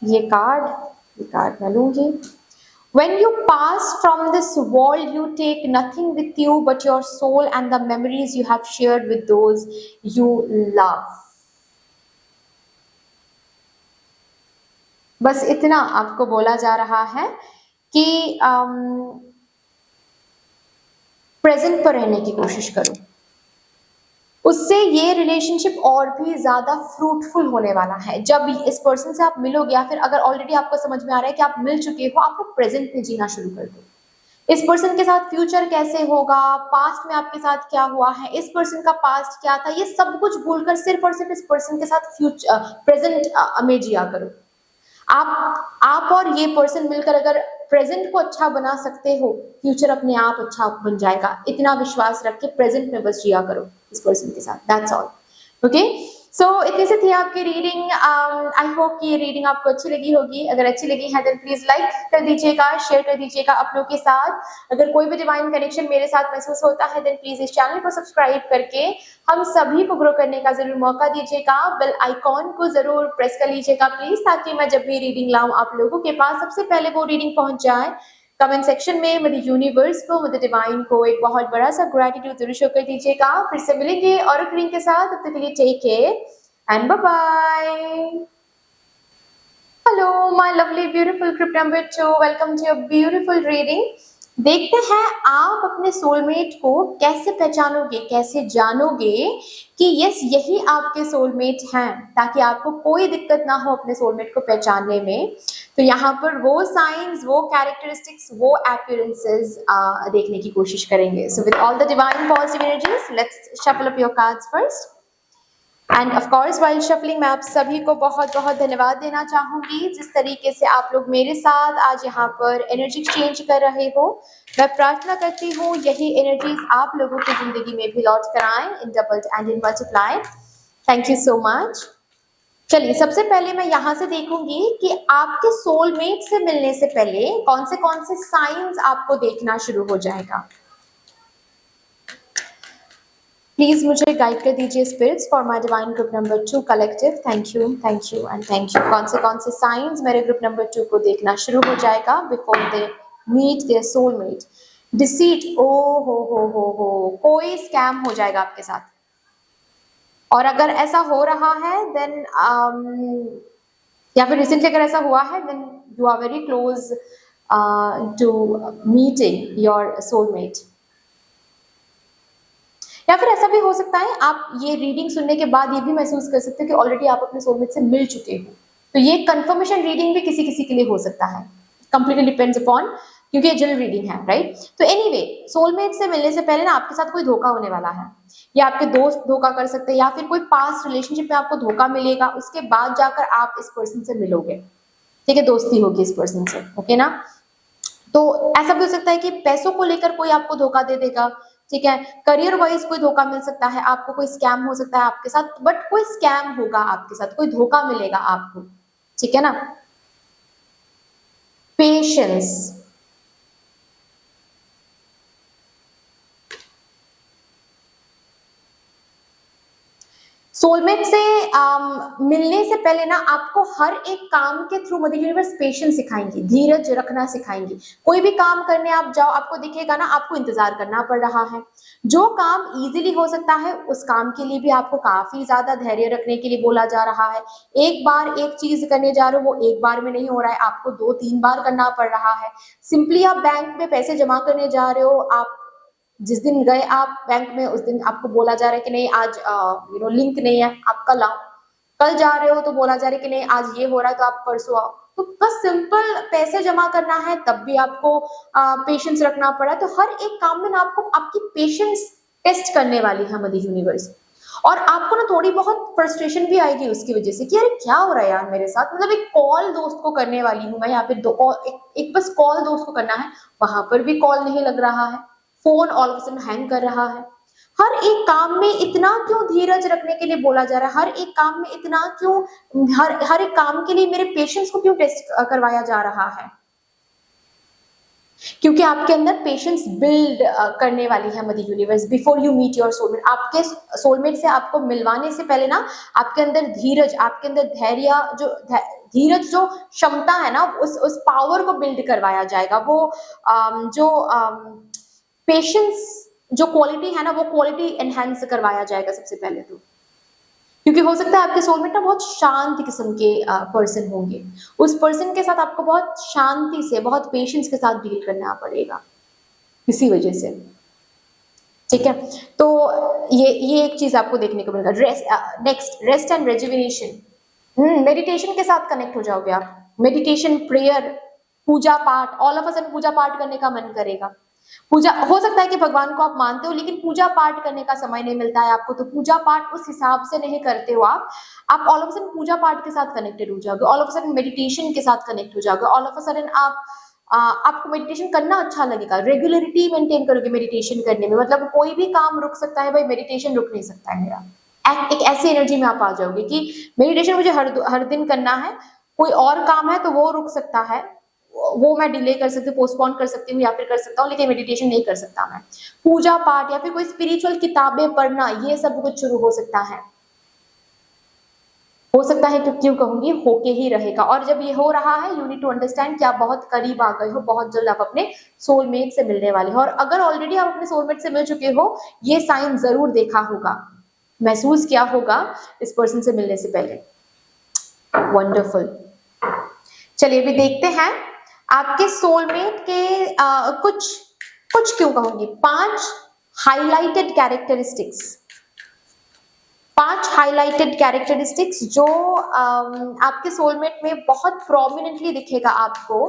S1: ये कार्ड मैं लूंगी। When you pass from this world, you take nothing with you but your soul and the memories you have shared with those you love. बस इतना आपको बोला जा रहा है कि प्रेजेंट पर रहने की कोशिश करो, उससे ये रिलेशनशिप और भी ज्यादा फ्रूटफुल होने वाला है। जब इस पर्सन से आप मिलोगे, या फिर अगर ऑलरेडी आपको समझ में आ रहा है कि आप मिल चुके हो, आपको प्रेजेंट में जीना शुरू कर दो। इस पर्सन के साथ फ्यूचर कैसे होगा, पास्ट में आपके साथ क्या हुआ है, इस पर्सन का पास्ट क्या था, ये सब कुछ भूलकर सिर्फ और सिर्फ इस पर्सन के साथ फ्यूचर प्रेजेंट में जिया करो। आप और ये पर्सन मिलकर अगर प्रेजेंट को अच्छा बना सकते हो, फ्यूचर अपने आप अच्छा बन जाएगा। इतना विश्वास रख के प्रेजेंट में बस जिया करो इस पर्सन के साथ, दैट्स ऑल। ओके, सो इतनी से थी आपकी रीडिंग। आई होप कि ये रीडिंग आपको अच्छी लगी होगी। अगर अच्छी लगी है तो प्लीज लाइक कर दीजिएगा, शेयर कर दीजिएगा अपनों के साथ। अगर कोई भी डिवाइन कनेक्शन मेरे साथ महसूस होता है देन प्लीज इस चैनल को सब्सक्राइब करके हम सभी को ग्रो करने का जरूर मौका दीजिएगा। बेल आइकॉन को जरूर प्रेस कर लीजिएगा प्लीज, ताकि मैं जब भी रीडिंग लाऊं आप लोगों के पास सबसे पहले वो रीडिंग पहुंच जाए। कमेंट सेक्शन में मुझे यूनिवर्स को, मुझे डिवाइन को एक बहुत बड़ा सा ग्रेटिट्यूड जरूर शो कर दीजिएगा। फिर से मिलेंगे और एक रीडिंग के साथ, तब तक के लिए take care and bye bye. Hello my lovely beautiful crypt number 2, welcome to your beautiful reading. देखते हैं आप अपने सोलमेट को कैसे पहचानोगे, कैसे जानोगे कि यस यही आपके सोलमेट हैं, ताकि आपको कोई दिक्कत ना हो अपने सोलमेट को पहचानने में। तो यहाँ पर वो साइंस, वो कैरेक्टरिस्टिक्स, वो अपीयरेंसेस देखने की कोशिश करेंगे। So with all the divine positive energies, let's shuffle up your cards first. And of course while shuffling मैं आप सभी को बहुत बहुत धन्यवाद देना चाहूंगी जिस तरीके से आप लोग मेरे साथ आज यहाँ पर एनर्जी एक्सचेंज कर रहे हो। मैं प्रार्थना करती हूँ यही एनर्जीज आप लोगों की जिंदगी में भी लौट कर आए in doubled and in multiply. Thank you so much. चलिए सबसे पहले मैं यहाँ से देखूंगी कि आपके सोलमेट से मिलने से पहले कौन से साइंस आपको देखना शुरू हो जाएगा। प्लीज मुझे गाइड कर दीजिए spirits for my divine group number 2 collective. Thank you and thank you. कौन से साइंस मेरे ग्रुप नंबर 2 को देखना शुरू हो जाएगा before they meet their soulmate. Deceit, ओ हो, कोई स्कैम हो जाएगा आपके साथ, और अगर ऐसा हो रहा है देन या फिर रिसेंटली अगर ऐसा हुआ है then you are very close to meeting your soulmate. या फिर ऐसा भी हो सकता है आप ये रीडिंग सुनने के बाद ये भी महसूस कर सकते हो कि ऑलरेडी आप अपने सोलमेट से मिल चुके हो। तो ये कंफर्मेशन रीडिंग भी किसी किसी के लिए हो सकता है, कंप्लीटली डिपेंड्स अपॉन, क्योंकि ये जनरल रीडिंग है, राइट। तो एनीवे सोलमेट से मिलने से पहले ना आपके साथ कोई धोखा होने वाला है, या आपके दोस्त धोखा कर सकते हैं, या फिर कोई पास्ट रिलेशनशिप में आपको धोखा मिलेगा, उसके बाद जाकर आप इस पर्सन से मिलोगे, ठीक है, दोस्ती होगी इस पर्सन से, ओके ना। तो ऐसा भी हो सकता है कि पैसों को लेकर कोई आपको धोखा दे देगा, ठीक है। करियर वाइज कोई धोखा मिल सकता है आपको, कोई स्कैम हो सकता है आपके साथ, बट कोई स्कैम होगा आपके साथ, कोई धोखा मिलेगा आपको, ठीक है ना। पेशेंस, सोलमेट से मिलने से पहले ना आपको हर एक काम के थ्रू मदर यूनिवर्स पेशेंस सिखाएंगी, धीरज रखना सिखाएंगी। कोई भी काम करने आप जाओ आपको दिखेगा ना आपको इंतजार करना पड़ रहा है। जो काम इजीली हो सकता है उस काम के लिए भी आपको काफी ज्यादा धैर्य रखने के लिए बोला जा रहा है। एक बार एक चीज करने जा रहे हो वो एक बार में नहीं हो रहा है, आपको 2-3 बार करना पड़ रहा है। सिंपली आप बैंक में पैसे जमा करने जा रहे हो, आप जिस दिन गए आप बैंक में उस दिन आपको बोला जा रहा है कि नहीं आज लिंक नहीं है, आप कल आओ। कल जा रहे हो तो बोला जा रहा है कि नहीं आज ये हो रहा है तो आप परसों आओ। तो बस सिंपल पैसे जमा करना है तब भी आपको पेशेंस रखना पड़ा। तो हर एक काम में ना आपको आपकी पेशेंस टेस्ट करने वाली है मदर यूनिवर्स, और आपको ना थोड़ी बहुत फ्रस्ट्रेशन भी आएगी उसकी वजह से कि अरे क्या हो रहा है यार मेरे साथ। मतलब एक कॉल दोस्त को करने वाली हूँ मैं, या फिर एक बस कॉल दोस्त को करना है, वहां पर भी कॉल नहीं लग रहा है, phone all of sudden hang कर रहा है। हर एक काम में इतना क्यों धीरज रखने के लिए बोला जा रहा है, हर एक काम में इतना क्यों, हर एक काम के लिए मेरे पेशेंस को क्यों टेस्ट करवाया जा रहा है। क्योंकि आपके अंदर पेशेंस बिल्ड करने वाली है mother universe before you meet your soulmate. आपके सोलमेट से आपको मिलवाने से पहले ना आपके अंदर धीरज, आपके अंदर धैर्य, जो धीरज जो क्षमता है ना उस पावर को बिल्ड करवाया जाएगा। वो जो पेशेंस जो क्वालिटी है ना वो क्वालिटी एनहांस करवाया जाएगा सबसे पहले तो। क्योंकि हो सकता है आपके सोलमेट ना बहुत शांत किस्म के पर्सन होंगे, उस पर्सन के साथ आपको बहुत शांति से बहुत पेशेंस के साथ डील करना पड़ेगा इसी वजह से, ठीक है। तो ये एक चीज आपको देखने को मिलेगा। Next rest and rejuvenation. Meditation के साथ कनेक्ट हो जाओगे आप, मेडिटेशन, प्रेयर, पूजा पाठ, ऑल ऑफ अ सडन पूजा पाठ करने का मन करेगा। पूजा हो सकता है कि भगवान को आप मानते हो लेकिन पूजा पाठ करने का समय नहीं मिलता है आपको, तो पूजा पाठ उस हिसाब से नहीं करते हो आप ऑल ऑफ सडन पूजा पाठ के साथ कनेक्टेड हो जाओगे, ऑल ऑफ सडन मेडिटेशन के साथ कनेक्ट हो जाओगे, ऑल ऑफ सडन आपको मेडिटेशन करना अच्छा लगेगा, रेगुलरिटी मेंटेन करोगे मेडिटेशन करने में। मतलब कोई भी काम रुक सकता है भाई, मेडिटेशन रुक नहीं सकता है मेरा। एक ऐसी एनर्जी में आप आ जाओगे कि मेडिटेशन मुझे हर दिन करना है, कोई और काम है तो वो रुक सकता है, वो मैं डिले कर सकती हूँ, पोस्टपोन कर सकती हूँ या फिर कर सकता हूँ, लेकिन मेडिटेशन नहीं कर सकता मैं। पूजा पाठ या फिर कोई स्पिरिचुअल किताबें पढ़ना, ये सब कुछ शुरू हो सकता है तो क्यों कहूंगी, होके ही रहेगा। और जब ये हो रहा है यू नीड टू अंडरस्टैंड कि आप बहुत करीब आ गए हो, बहुत जल्द आप अपने सोलमेट से मिलने वाले हो। और अगर ऑलरेडी आप अपने सोलमेट से मिल चुके हो, ये साइन जरूर देखा होगा, महसूस किया होगा इस पर्सन से मिलने से पहले। वंडरफुल। चलिए अभी देखते हैं आपके सोलमेट के कुछ क्यों कहूंगी 5 हाईलाइटेड कैरेक्टरिस्टिक्स, 5 हाईलाइटेड कैरेक्टरिस्टिक्स जो आपके सोलमेट में बहुत प्रोमिनेंटली दिखेगा आपको।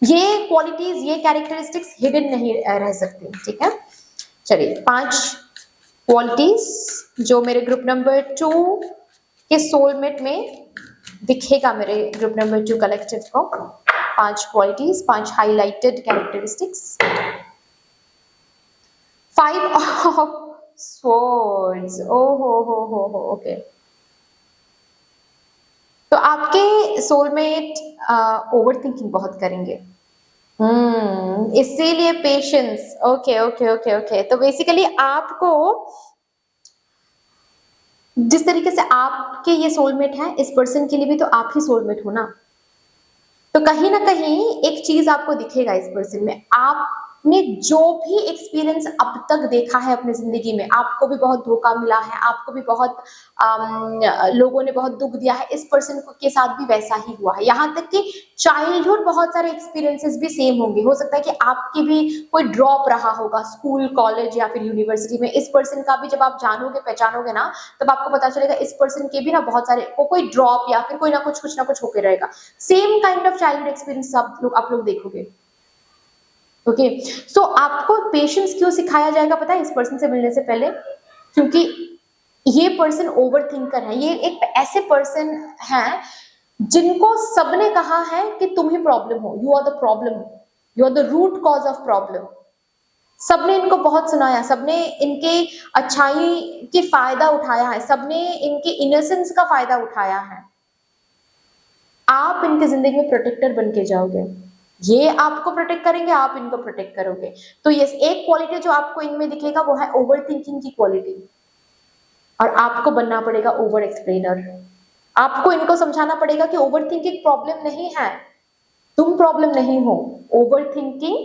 S1: ये क्वालिटीज, ये कैरेक्टरिस्टिक्स हिडन नहीं रह सकती, ठीक है। चलिए 5 क्वालिटीज जो मेरे ग्रुप नंबर 2 के सोलमेट में दिखेगा, मेरे ग्रुप नंबर 2 कलेक्टिव को 5 qualities, 5 highlighted characteristics. 5 of swords, हो ओके। तो आपके सोलमेट ओवर थिंकिंग बहुत करेंगे, इसीलिए patience. Okay okay okay okay. तो बेसिकली आपको जिस तरीके से आपके ये सोलमेट है, इस पर्सन के लिए भी तो आप ही सोलमेट हो ना। तो कहीं ना कहीं एक चीज आपको दिखेगा इस पर्सन में, आपने जो भी एक्सपीरियंस अब तक देखा है अपनी जिंदगी में, आपको भी बहुत धोखा मिला है, आपको भी बहुत लोगों ने बहुत दुख दिया है, इस पर्सन के साथ भी वैसा ही हुआ है। यहाँ तक कि चाइल्डहुड बहुत सारे एक्सपीरियंसेस भी सेम होंगे। हो सकता है कि आपके भी कोई ड्रॉप रहा होगा स्कूल, कॉलेज या फिर यूनिवर्सिटी में। इस पर्सन का भी जब आप जानोगे, पहचानोगे ना, तब आपको पता चलेगा इस पर्सन के भी ना बहुत सारे कोई ड्रॉप या फिर कोई ना कुछ होके रहेगा। Same kind of childhood experience आप लोग देखोगे। ओके, सो आपको पेशेंस क्यों सिखाया जाएगा पता है इस पर्सन से मिलने से पहले? क्योंकि ये पर्सन ओवर थिंकर है। ये एक ऐसे पर्सन है जिनको सबने कहा है कि तुम ही प्रॉब्लम हो, you are the problem, you are the root cause of problem. सबने इनको बहुत सुनाया, सबने इनके अच्छाई के फायदा उठाया है, सबने इनके इनोसेंस का फायदा उठाया है। आप इनके जिंदगी में प्रोटेक्टर बन के जाओगे, ये आपको प्रोटेक्ट करेंगे, आप इनको प्रोटेक्ट करोगे। तो ये एक क्वालिटी जो आपको इनमें दिखेगा वो है ओवर थिंकिंग की क्वालिटी। और आपको बनना पड़ेगा ओवर एक्सप्लेनर। आपको इनको समझाना पड़ेगा कि ओवर थिंकिंग प्रॉब्लम नहीं है, तुम प्रॉब्लम नहीं हो। ओवर थिंकिंग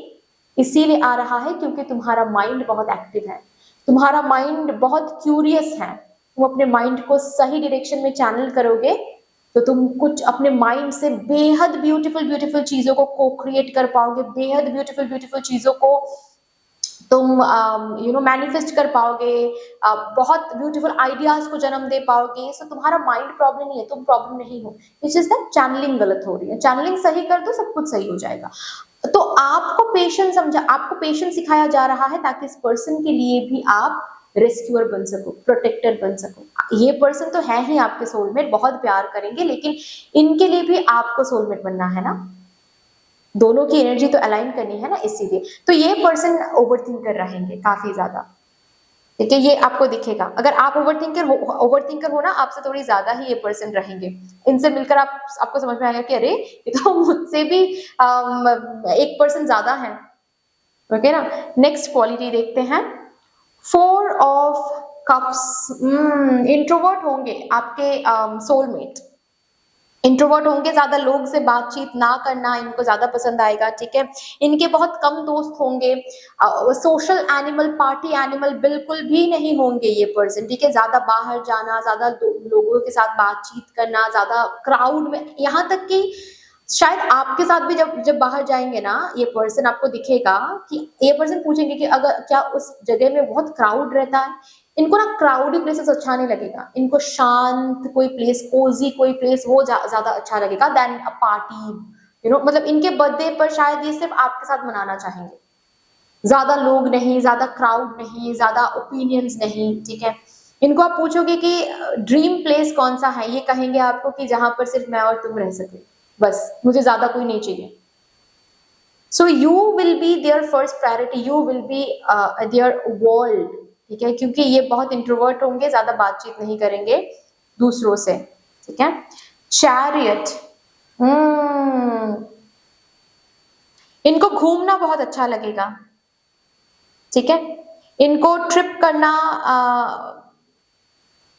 S1: इसीलिए आ रहा है क्योंकि तुम्हारा माइंड बहुत एक्टिव है, तुम्हारा माइंड बहुत क्यूरियस है। तुम अपने माइंड को सही डायरेक्शन में चैनल करोगे तो तुम कुछ अपने माइंड से बेहद ब्यूटीफुल ब्यूटीफुल चीजों को को क्रिएट कर पाओगे, बेहद ब्यूटीफुल ब्यूटीफुल चीजों को तुम मैनिफेस्ट कर पाओगे, बहुत ब्यूटीफुल आइडियाज को जन्म दे पाओगे। सो तुम्हारा माइंड प्रॉब्लम नहीं है, तुम प्रॉब्लम नहीं हो। इट्स जस्ट दैट चैनलिंग गलत हो रही है। चैनलिंग सही कर दो, सब कुछ सही हो जाएगा। तो आपको पेशेंस सिखाया जा रहा है ताकि इस पर्सन के लिए भी आप रेस्क्यूअर बन सको, प्रोटेक्टर बन सको। ये पर्सन तो है ही आपके सोलमेट, बहुत प्यार करेंगे, लेकिन इनके लिए भी आपको सोलमेट बनना है ना, दोनों की एनर्जी तो अलाइन करनी है ना, इसीलिए। तो ये पर्सन ओवर थिंकर रहेंगे काफी ज्यादा, ठीक है, ये आपको दिखेगा। अगर आप ओवर थिंकर हो ना, आपसे थोड़ी ज्यादा ही ये पर्सन रहेंगे। इनसे मिलकर आपको समझ में आएगा कि अरे ये तो मुझसे भी 1% ज्यादा है। ओके ना, नेक्स्ट क्वालिटी देखते हैं, 4 ऑफ कप्स। इंट्रोवर्ट होंगे आपके सोलमेट, इंट्रोवर्ट होंगे, ज्यादा लोग से बातचीत ना करना इनको ज्यादा पसंद आएगा, ठीक है। इनके बहुत कम दोस्त होंगे, सोशल एनिमल, पार्टी एनिमल बिल्कुल भी नहीं होंगे ये पर्सन, ठीक है। ज्यादा बाहर जाना, ज्यादा लोगों के साथ बातचीत करना, ज्यादा क्राउड में, यहाँ तक कि शायद आपके साथ भी जब बाहर जाएंगे ना, ये पर्सन आपको दिखेगा कि ये पर्सन पूछेंगे कि अगर क्या उस जगह में बहुत क्राउड रहता है। इनको ना क्राउडी प्लेसेस अच्छा नहीं लगेगा, इनको शांत कोई प्लेस, कोजी कोई प्लेस, वो ज्यादा अच्छा लगेगा देन अ पार्टी। मतलब इनके बर्थडे पर शायद ये सिर्फ आपके साथ मनाना चाहेंगे, ज्यादा लोग नहीं, ज्यादा क्राउड नहीं, ज्यादा ओपिनियंस नहीं, ठीक है। इनको आप पूछोगे कि ड्रीम प्लेस कौन सा है, ये कहेंगे आपको कि जहां पर सिर्फ मैं और तुम रह सके, बस मुझे ज्यादा कोई नहीं चाहिए। So you will be their first priority, you will be their world, ठीक है, क्योंकि ये बहुत इंट्रोवर्ट होंगे, ज्यादा बातचीत नहीं करेंगे दूसरों से, ठीक है। चैरियट, इनको घूमना बहुत अच्छा लगेगा, ठीक है। इनको ट्रिप करना,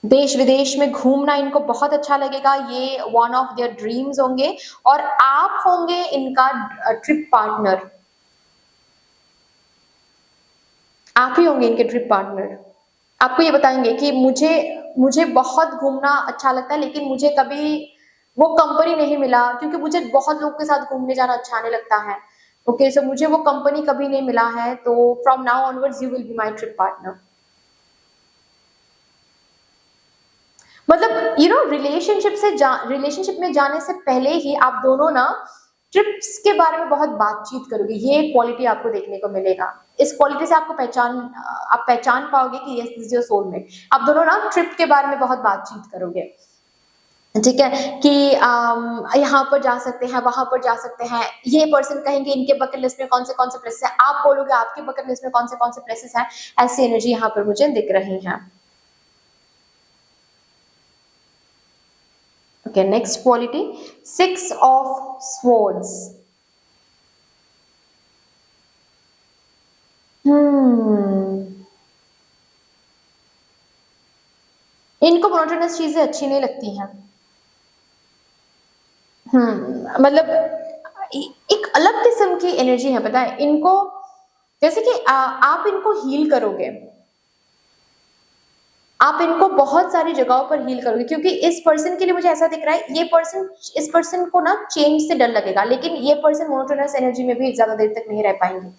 S1: देश विदेश में घूमना इनको बहुत अच्छा लगेगा, ये वन ऑफ देयर ड्रीम्स होंगे। और आप होंगे इनका ट्रिप पार्टनर, आप ही होंगे इनके ट्रिप पार्टनर। आपको ये बताएंगे कि मुझे बहुत घूमना अच्छा लगता है, लेकिन मुझे कभी वो कंपनी नहीं मिला, क्योंकि मुझे बहुत लोग के साथ घूमने जाना अच्छा नहीं लगता है। ओके, सो मुझे वो कंपनी कभी नहीं मिला है, तो from now onwards you will be my trip partner. मतलब रिलेशनशिप में जाने से पहले ही आप दोनों ना ट्रिप्स के बारे में बहुत बातचीत करोगे, ये क्वालिटी आपको देखने को मिलेगा। इस क्वालिटी से आपको आप पहचान पाओगे कि yes this is your soulmate. आप दोनों ना ट्रिप के बारे में बहुत बातचीत करोगे, ठीक है, कि यहाँ पर जा सकते हैं, वहां पर जा सकते हैं। ये पर्सन कहेंगे इनके बकेट लिस्ट में कौन से प्लेसेस है, आप बोलोगे आपके बकेट लिस्ट में कौन से प्लेसेस हैं। ऐसी एनर्जी यहाँ पर मुझे दिख रही है। Okay, next quality 6 of swords. इनको मोनोटोनस चीजें अच्छी नहीं लगती हैं। मतलब एक अलग किस्म की एनर्जी है, पता है इनको। जैसे कि आप इनको हील करोगे, आप इनको बहुत सारी जगहों पर हील करोगे, क्योंकि इस पर्सन के लिए मुझे ऐसा दिख रहा है, इस पर्सन को ना चेंज से डर लगेगा, लेकिन ये पर्सन मोनोटोनस एनर्जी में भी ज्यादा देर तक नहीं रह पाएंगे।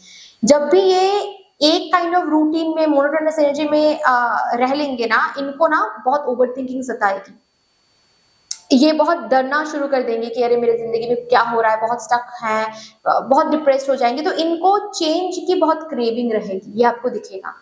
S1: जब भी ये एक काइंड ऑफ रूटीन में मोनोटोनस एनर्जी में रह लेंगे ना, इनको ना बहुत ओवर थिंकिंग सताएगी। ये बहुत डरना शुरू कर देंगे कि अरे मेरे जिंदगी में क्या हो रहा है, बहुत स्टक है, बहुत डिप्रेस्ड हो जाएंगे। तो इनको चेंज की बहुत क्रेविंग रहेगी, ये आपको दिखेगा।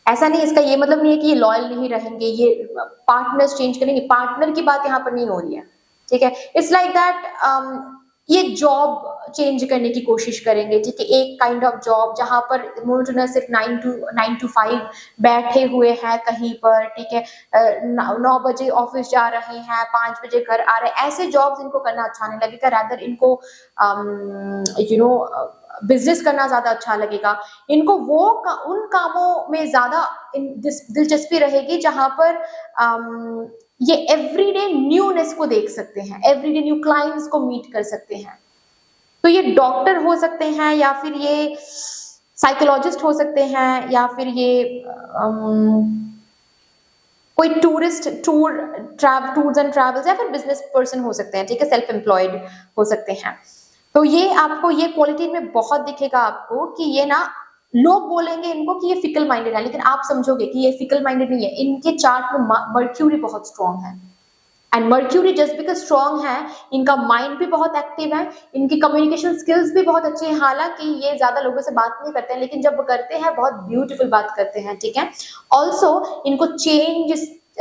S1: ऐसा नहीं, इसका ये मतलब नहीं है कि ये लॉयल नहीं रहेंगे, ये पार्टनर्स चेंज करेंगे, पार्टनर की बात यहाँ पर नहीं हो रही है, ठीक है। इट्स लाइक दैट ये जॉब चेंज करने की कोशिश करेंगे, ठीक है। एक काइंड ऑफ जॉब जहां पर मोनोटोनस सिर्फ 9 to 5 बैठे हुए हैं कहीं पर, ठीक है। 9 बजे ऑफिस जा रहे हैं, 5 बजे घर आ रहे हैं, ऐसे जॉब्स इनको करना अच्छा नहीं लगेगा। रादर इनको बिजनेस करना ज्यादा अच्छा लगेगा। इनको उन कामों में ज्यादा दिलचस्पी रहेगी जहां पर ये एवरीडे न्यूनेस को देख सकते हैं, एवरीडे न्यू क्लाइंट्स को मीट कर सकते हैं। तो ये डॉक्टर हो सकते हैं, या फिर ये साइकोलॉजिस्ट हो सकते हैं, या फिर ये कोई टूर्स एंड ट्रैवल्स, या फिर बिजनेस पर्सन हो सकते हैं, ठीक है, सेल्फ एम्प्लॉयड हो सकते हैं। तो ये आपको ये क्वालिटी में बहुत दिखेगा आपको कि ये ना, लोग बोलेंगे इनको कि ये फिकल माइंडेड है, लेकिन आप समझोगे कि ये फिकल माइंडेड नहीं है। इनके चार्ट में मर्क्यूरी बहुत स्ट्रांग है, and mercury just because strong है, इनका माइंड भी बहुत एक्टिव है, इनकी कम्युनिकेशन स्किल्स भी बहुत अच्छी है। हालांकि ये ज्यादा लोगों से बात नहीं करते हैं, लेकिन जब करते हैं बहुत ब्यूटीफुल बात करते हैं, ठीक है। ऑल्सो इनको चेंज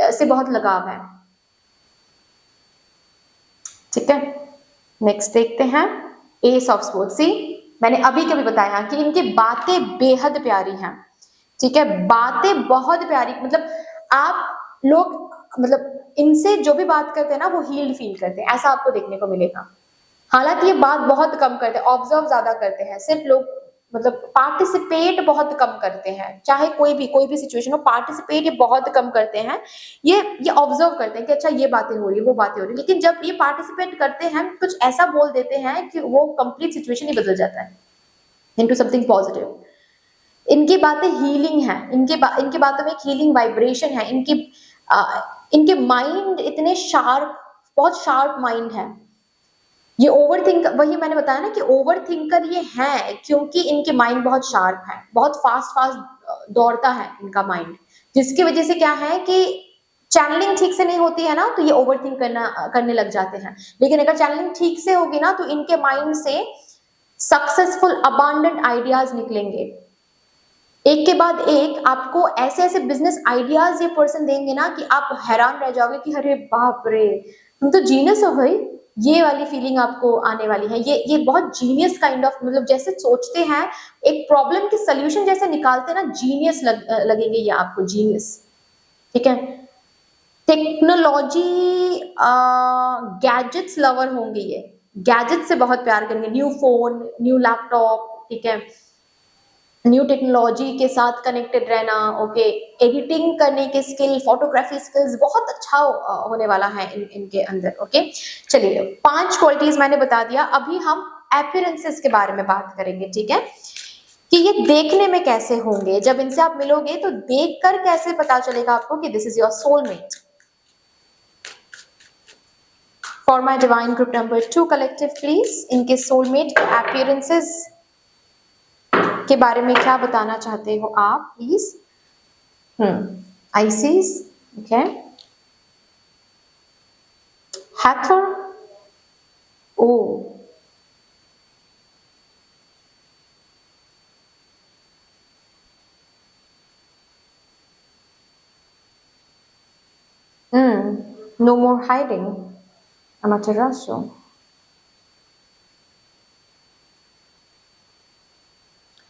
S1: से बहुत लगाव है, ठीक है। नेक्स्ट देखते हैं एस ऑफ स्वॉर्ड्स। सी, मैंने अभी कभी बताया कि इनकी बातें बेहद प्यारी हैं, ठीक है, बातें बहुत प्यारी। मतलब आप लोग, मतलब इनसे जो भी बात करते हैं ना, वो हील्ड फील करते हैं, ऐसा आपको देखने को मिलेगा। हालांकि ये बात बहुत कम करते हैं, ऑब्जर्व ज्यादा करते हैं। सिर्फ लोग मतलब पार्टिसिपेट बहुत कम करते हैं, चाहे कोई भी सिचुएशन हो, पार्टिसिपेट ये बहुत कम करते हैं। ये ऑब्जर्व करते हैं कि अच्छा ये बातें हो रही है, वो बातें हो रही है, लेकिन जब ये पार्टिसिपेट करते हैं, कुछ ऐसा बोल देते हैं कि वो कंप्लीट सिचुएशन ही बदल जाता है इनटू समथिंग पॉजिटिव। इनकी बातें हीलिंग है, इनकी बातों में एक हीलिंग वाइब्रेशन है। इनके माइंड इतने शार्प, बहुत शार्प माइंड है। ये ओवर थिंक, वही मैंने बताया ना कि ओवर थिंकर ये है, क्योंकि इनके माइंड बहुत शार्प है, बहुत फास्ट दौड़ता है इनका माइंड, जिसकी वजह से क्या है कि चैनलिंग ठीक से नहीं होती है ना, तो ये ओवर थिंक करने लग जाते हैं। लेकिन अगर चैनलिंग ठीक से होगी ना, तो इनके माइंड से सक्सेसफुल अबांडेंट आइडियाज निकलेंगे, एक के बाद एक। आपको ऐसे ऐसे बिजनेस आइडियाज ये पर्सन देंगे ना कि आप हैरान रह जाओगे कि अरे बाप रे, तुम तो जीनियस हो भाई। ये वाली फीलिंग आपको आने वाली है। ये बहुत जीनियस काइंड ऑफ, मतलब जैसे सोचते हैं, एक प्रॉब्लम के सोल्यूशन जैसे निकालते हैं ना, जीनियस लगेंगे ये आपको, जीनियस, ठीक है। टेक्नोलॉजी गैजेट्स लवर होंगे ये, गैजेट से बहुत प्यार करेंगे, न्यू फोन, न्यू लैपटॉप, ठीक है, न्यू टेक्नोलॉजी के साथ कनेक्टेड रहना, ओके। एडिटिंग करने के स्किल, फोटोग्राफी स्किल्स बहुत अच्छा होने वाला है इनके अंदर, ओके। चलिए, 5 क्वालिटीज मैंने बता दिया। अभी हम अपीयरेंसेस के बारे में बात करेंगे, ठीक है, कि ये देखने में कैसे होंगे। जब इनसे आप मिलोगे तो देखकर कैसे पता चलेगा आपको कि this is your soulmate. For my divine group number 2 collective, please इनके सोलमेट के अपीयरेंसेस के बारे में क्या बताना चाहते हो आप, please. Isis, okay, Heather, oh, No more hiding. Amaterasu.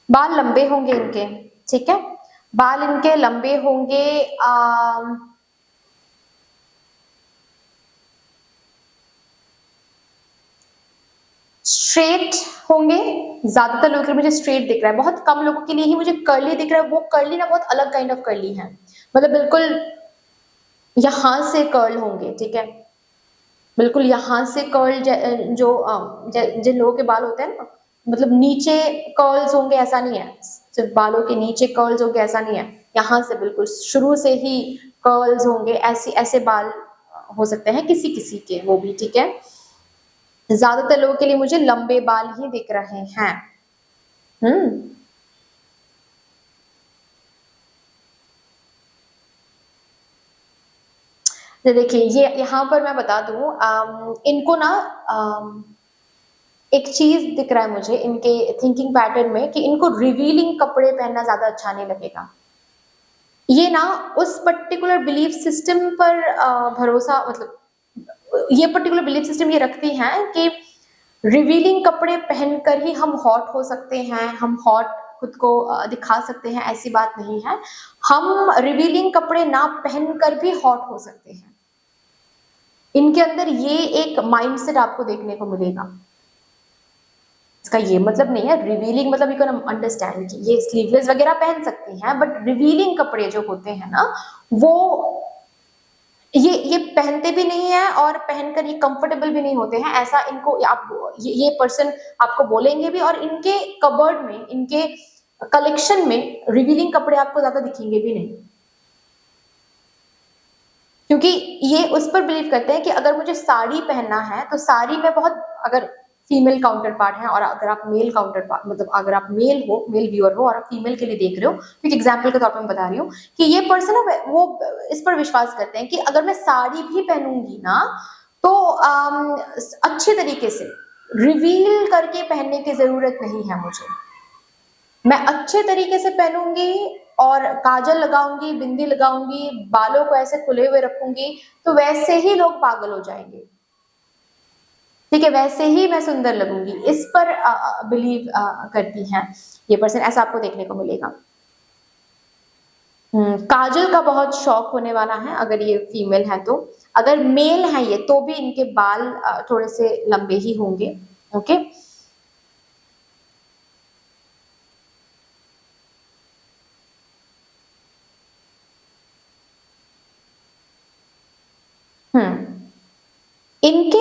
S1: बाल लंबे होंगे इनके, ठीक है, बाल इनके लंबे होंगे। स्ट्रेट होंगे, ज्यादातर लोगों के लिए मुझे स्ट्रेट दिख रहा है, बहुत कम लोगों के लिए ही मुझे कर्ली दिख रहा है। वो कर्ली ना बहुत अलग काइंड ऑफ कर्ली है, मतलब बिल्कुल यहां से कर्ल होंगे, ठीक है, बिल्कुल यहाँ से कर्ल, जो जिन लोगों के बाल होते हैं ना, मतलब नीचे कर्ल्स होंगे ऐसा नहीं है, सिर्फ बालों के नीचे कर्ल्स होंगे ऐसा नहीं है, यहाँ से बिल्कुल शुरू से ही कर्ल्स होंगे, ऐसे ऐसे बाल हो सकते हैं किसी किसी के, वो भी ठीक है। ज्यादातर लोगों के लिए मुझे लंबे बाल ही दिख रहे हैं। तो देखिए, ये यहाँ पर मैं बता दूं, इनको ना एक चीज दिख रहा है मुझे इनके थिंकिंग पैटर्न में, कि इनको रिवीलिंग कपड़े पहनना ज्यादा अच्छा नहीं लगेगा। ये ना उस पर्टिकुलर बिलीफ सिस्टम पर भरोसा, मतलब ये पर्टिकुलर बिलीफ सिस्टम ये रखती हैं कि रिवीलिंग कपड़े पहनकर ही हम हॉट हो सकते हैं, हम हॉट खुद को दिखा सकते हैं, ऐसी बात नहीं है। हम रिवीलिंग कपड़े ना पहनकर भी हॉट हो सकते हैं। इनके अंदर ये एक माइंडसेट आपको देखने को मिलेगा। इसका ये मतलब नहीं है रिवीलिंग, मतलब यू कैन अंडरस्टैंड कि ये स्लीवलेस वगैरह पहन सकती हैं, बट रिवीलिंग कपड़े जो होते हैं ना, वो ये पहनते भी नहीं है और पहनकर ये कंफर्टेबल भी नहीं होते हैं, ऐसा इनको आप ये पर्सन आपको बोलेंगे भी, और इनके कबर्ड में, इनके कलेक्शन में रिवीलिंग कपड़े आपको ज्यादा दिखेंगे भी नहीं, क्योंकि ये उस पर बिलीव करते हैं कि अगर मुझे साड़ी पहनना है तो साड़ी में बहुत, अगर फीमेल काउंटर पार्ट है और अगर आप मेल काउंटर पार्ट, मतलब अगर आप मेल हो, मेल व्यूअर हो और आप फीमेल के लिए देख रहे हो, तो एक एग्जाम्पल के तौर पर मैं बता रही हूँ कि ये पर्सन वो इस पर विश्वास करते हैं कि अगर मैं साड़ी भी पहनूंगी ना, तो अच्छे तरीके से रिवील करके पहनने की जरूरत नहीं है मुझे, मैं अच्छे तरीके से पहनूंगी और काजल लगाऊंगी, बिंदी लगाऊंगी, बालों को ऐसे खुले हुए रखूंगी, तो वैसे ही लोग पागल हो जाएंगे, ठीक है, वैसे ही मैं सुंदर लगूंगी, इस पर बिलीव करती हैं ये पर्सन, ऐसा आपको देखने को मिलेगा। काजल का बहुत शौक होने वाला है अगर ये फीमेल है तो, अगर मेल है ये तो भी इनके बाल थोड़े से लंबे ही होंगे, ओके। इनके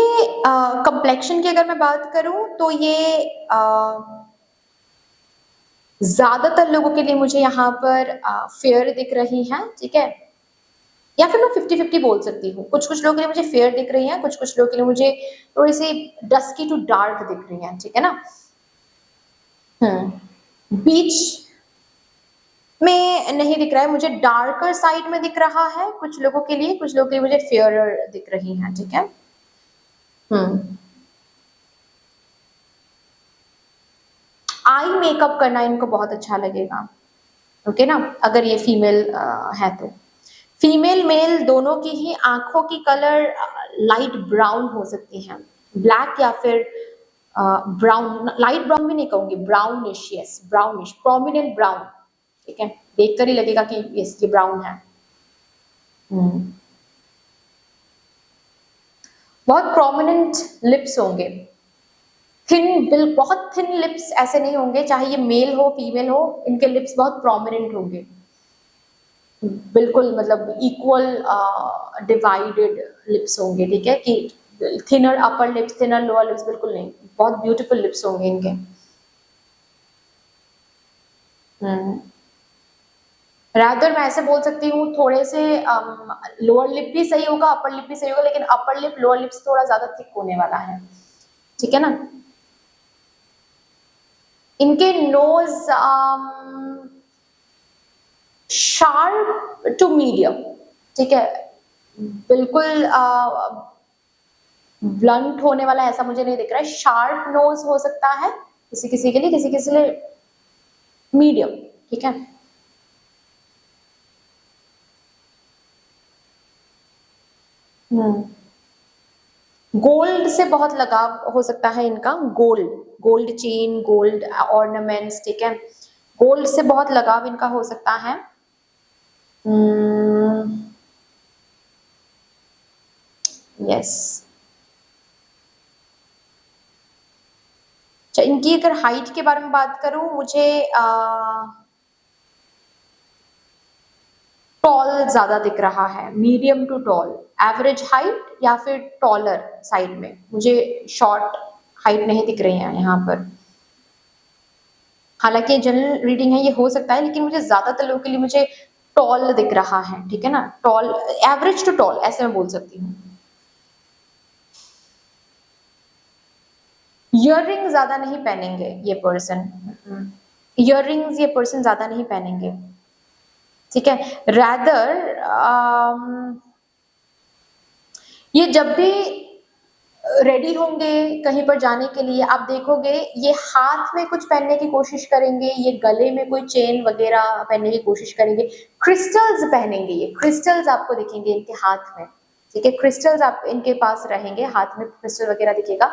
S1: कंप्लेक्शन की अगर मैं बात करूं तो ये ज्यादातर लोगों के लिए मुझे यहाँ पर फेयर दिख रही है, ठीक है, या फिर मैं 50-50 बोल सकती हूँ, कुछ कुछ लोगों के लिए मुझे फेयर दिख रही है, कुछ कुछ लोगों के लिए मुझे थोड़ी सी डस्की टू डार्क दिख रही है, ठीक है ना। बीच में नहीं दिख रहा है मुझे, डार्कर साइड में दिख रहा है कुछ लोगों के लिए, कुछ लोगों के लिए मुझे फेयर दिख रही है, ठीक है। आई मेकअप करना इनको बहुत अच्छा लगेगा, ओके ना, अगर ये फीमेल है तो। फीमेल मेल दोनों की ही आंखों की कलर लाइट ब्राउन हो सकती है, ब्लैक या फिर ब्राउन, लाइट ब्राउन भी नहीं कहूंगी, brownish, yes brownish, prominent brown, ठीक है, देखकर ही लगेगा कि यस ये ब्राउन है। बहुत प्रोमिनेंट लिप्स होंगे, थिन बिल, बहुत थिन लिप्स ऐसे नहीं होंगे, चाहे ये मेल हो फीमेल हो, इनके लिप्स बहुत प्रोमिनेंट होंगे, बिल्कुल मतलब इक्वल डिवाइडेड लिप्स होंगे, ठीक है, कि thinner upper lips, thinner lower lips बिल्कुल नहीं, बहुत ब्यूटीफुल लिप्स होंगे इनके। रादर मैं ऐसे बोल सकती हूँ, थोड़े से लोअर लिप भी सही होगा, अपर लिप भी सही होगा, लेकिन अपर लिप लोअर लिप्स थोड़ा ज्यादा थिक होने वाला है, ठीक है ना। इनके नोज शार्प टू मीडियम, ठीक है, बिल्कुल ब्लंट होने वाला ऐसा मुझे नहीं दिख रहा है, शार्प नोज हो सकता है किसी किसी के लिए, किसी किसी लिए मीडियम, ठीक है। गोल्ड से बहुत लगाव हो सकता है इनका, gold, gold chain, gold ornaments, ठीक है, गोल्ड से बहुत लगाव इनका हो सकता है। यस। इनकी अगर हाइट के बारे में बात करूं, मुझे टॉल ज्यादा दिख रहा है, medium to tall, average height या फिर टॉलर साइड में, मुझे शॉर्ट हाइट नहीं दिख रही है यहाँ पर। हालांकि जनरल रीडिंग है, ये हो सकता है, लेकिन मुझे ज्यादातर लोगों के लिए मुझे टॉल दिख रहा है, ठीक है ना, टॉल, एवरेज टू टॉल ऐसे मैं बोल सकती हूँ। ईयररिंग ज्यादा नहीं पहनेंगे ये पर्सन, ईयररिंग्स ये पर्सन ज्यादा नहीं पहनेंगे, ठीक है। रैदर ये जब भी रेडी होंगे कहीं पर जाने के लिए, आप देखोगे ये हाथ में कुछ पहनने की कोशिश करेंगे, ये गले में कोई चेन वगैरह पहनने की कोशिश करेंगे, क्रिस्टल्स पहनेंगे, ये क्रिस्टल्स आपको दिखेंगे इनके हाथ में, ठीक है, क्रिस्टल्स आप इनके पास रहेंगे, हाथ में क्रिस्टल वगैरह दिखेगा,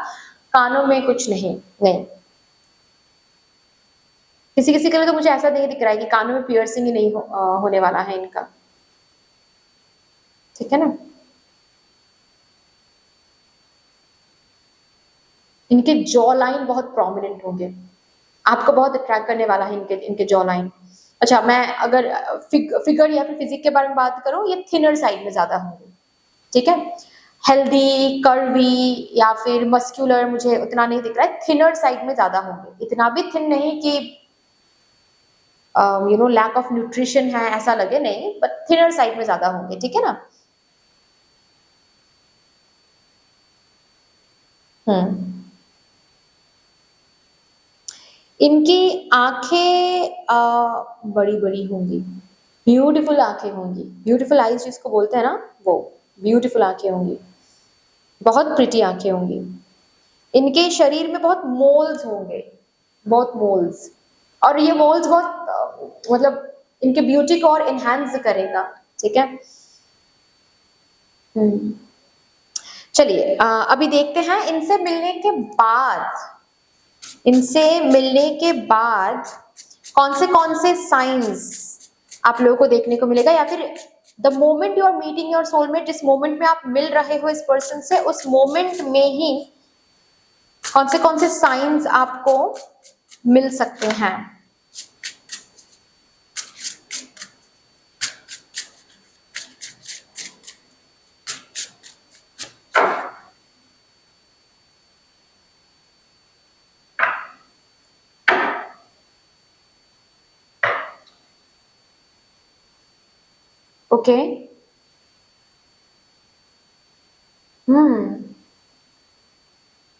S1: कानों में कुछ नहीं, नहीं। किसी किसी के लिए तो मुझे ऐसा नहीं दिख रहा है कि कानों में पियर्सिंग ही नहीं होने वाला है इनका, ठीक है ना। इनके जॉ लाइन बहुत प्रोमिनेंट होंगे, आपको बहुत अट्रैक्ट करने वाला है इनके जॉ लाइन। अच्छा, मैं अगर फिगर या फिर फिजिक के बारे में बात करूं, ये थिनर साइड में ज्यादा होंगे, ठीक है, हेल्दी, कर्वी या फिर मस्क्यूलर मुझे उतना नहीं दिख रहा है, थिनर साइड में ज्यादा होंगे, इतना भी थिन नहीं कि लैक ऑफ न्यूट्रिशन है ऐसा लगे, नहीं, बट थिनर साइड में ज्यादा होंगे, ठीक है ना। इनकी आंखें बड़ी बड़ी होंगी, ब्यूटीफुल आंखें होंगी, ब्यूटीफुल आईज जिसको बोलते हैं ना, वो ब्यूटीफुल आंखें होंगी, बहुत प्रिटी आंखें होंगी। इनके शरीर में बहुत मोल्स होंगे, बहुत मोल्स, और ये मोल्स बहुत मतलब इनके ब्यूटी को और इनहेंस करेगा, ठीक है। चलिए अभी देखते हैं इनसे मिलने के बाद, इनसे मिलने के बाद कौन से साइंस आप लोगों को देखने को मिलेगा, या फिर the moment you are meeting your soulmate, जिस मोमेंट में आप मिल रहे हो इस पर्सन से, उस मोमेंट में ही कौन से साइंस आपको मिल सकते हैं। ओके,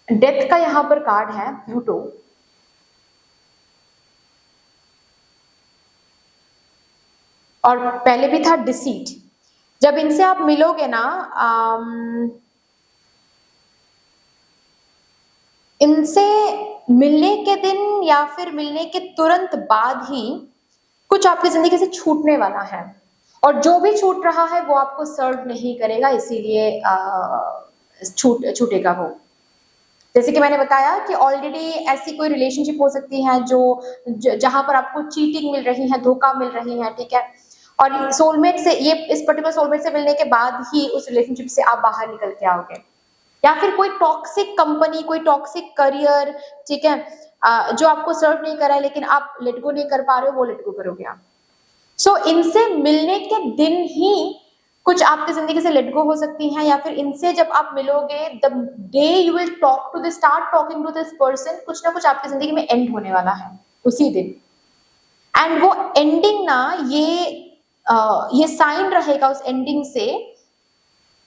S1: डेथ का यहां पर कार्ड है, प्लूटो, और पहले भी था डिसीट। जब इनसे आप मिलोगे ना, इनसे मिलने के दिन या फिर मिलने के तुरंत बाद ही कुछ आपकी जिंदगी से छूटने वाला है, और जो भी छूट रहा है वो आपको सर्व नहीं करेगा, इसीलिए छूटेगा वो। जैसे कि मैंने बताया कि ऑलरेडी ऐसी कोई रिलेशनशिप हो सकती है जो जहां पर आपको चीटिंग मिल रही है, धोखा मिल रही है, ठीक है, और सोलमेट से, ये इस पर्टिकुलर सोलमेट से मिलने के बाद ही उस रिलेशनशिप से आप बाहर निकल के आओगे, या फिर कोई टॉक्सिक कंपनी, कोई टॉक्सिक करियर, ठीक है, जो आपको सर्व नहीं कर रहा है, लेकिन आप लेट गो नहीं कर पा रहे हो, वो लेट गो करोगे आप। सो इनसे मिलने के दिन ही कुछ आपकी जिंदगी से लेट गो हो सकती हैं, या फिर इनसे जब आप मिलोगे, the day you will talk to this, start talking to this person, कुछ ना कुछ आपकी जिंदगी में एंड होने वाला है उसी दिन। एंड वो एंडिंग ना, ये साइन रहेगा उस एंडिंग से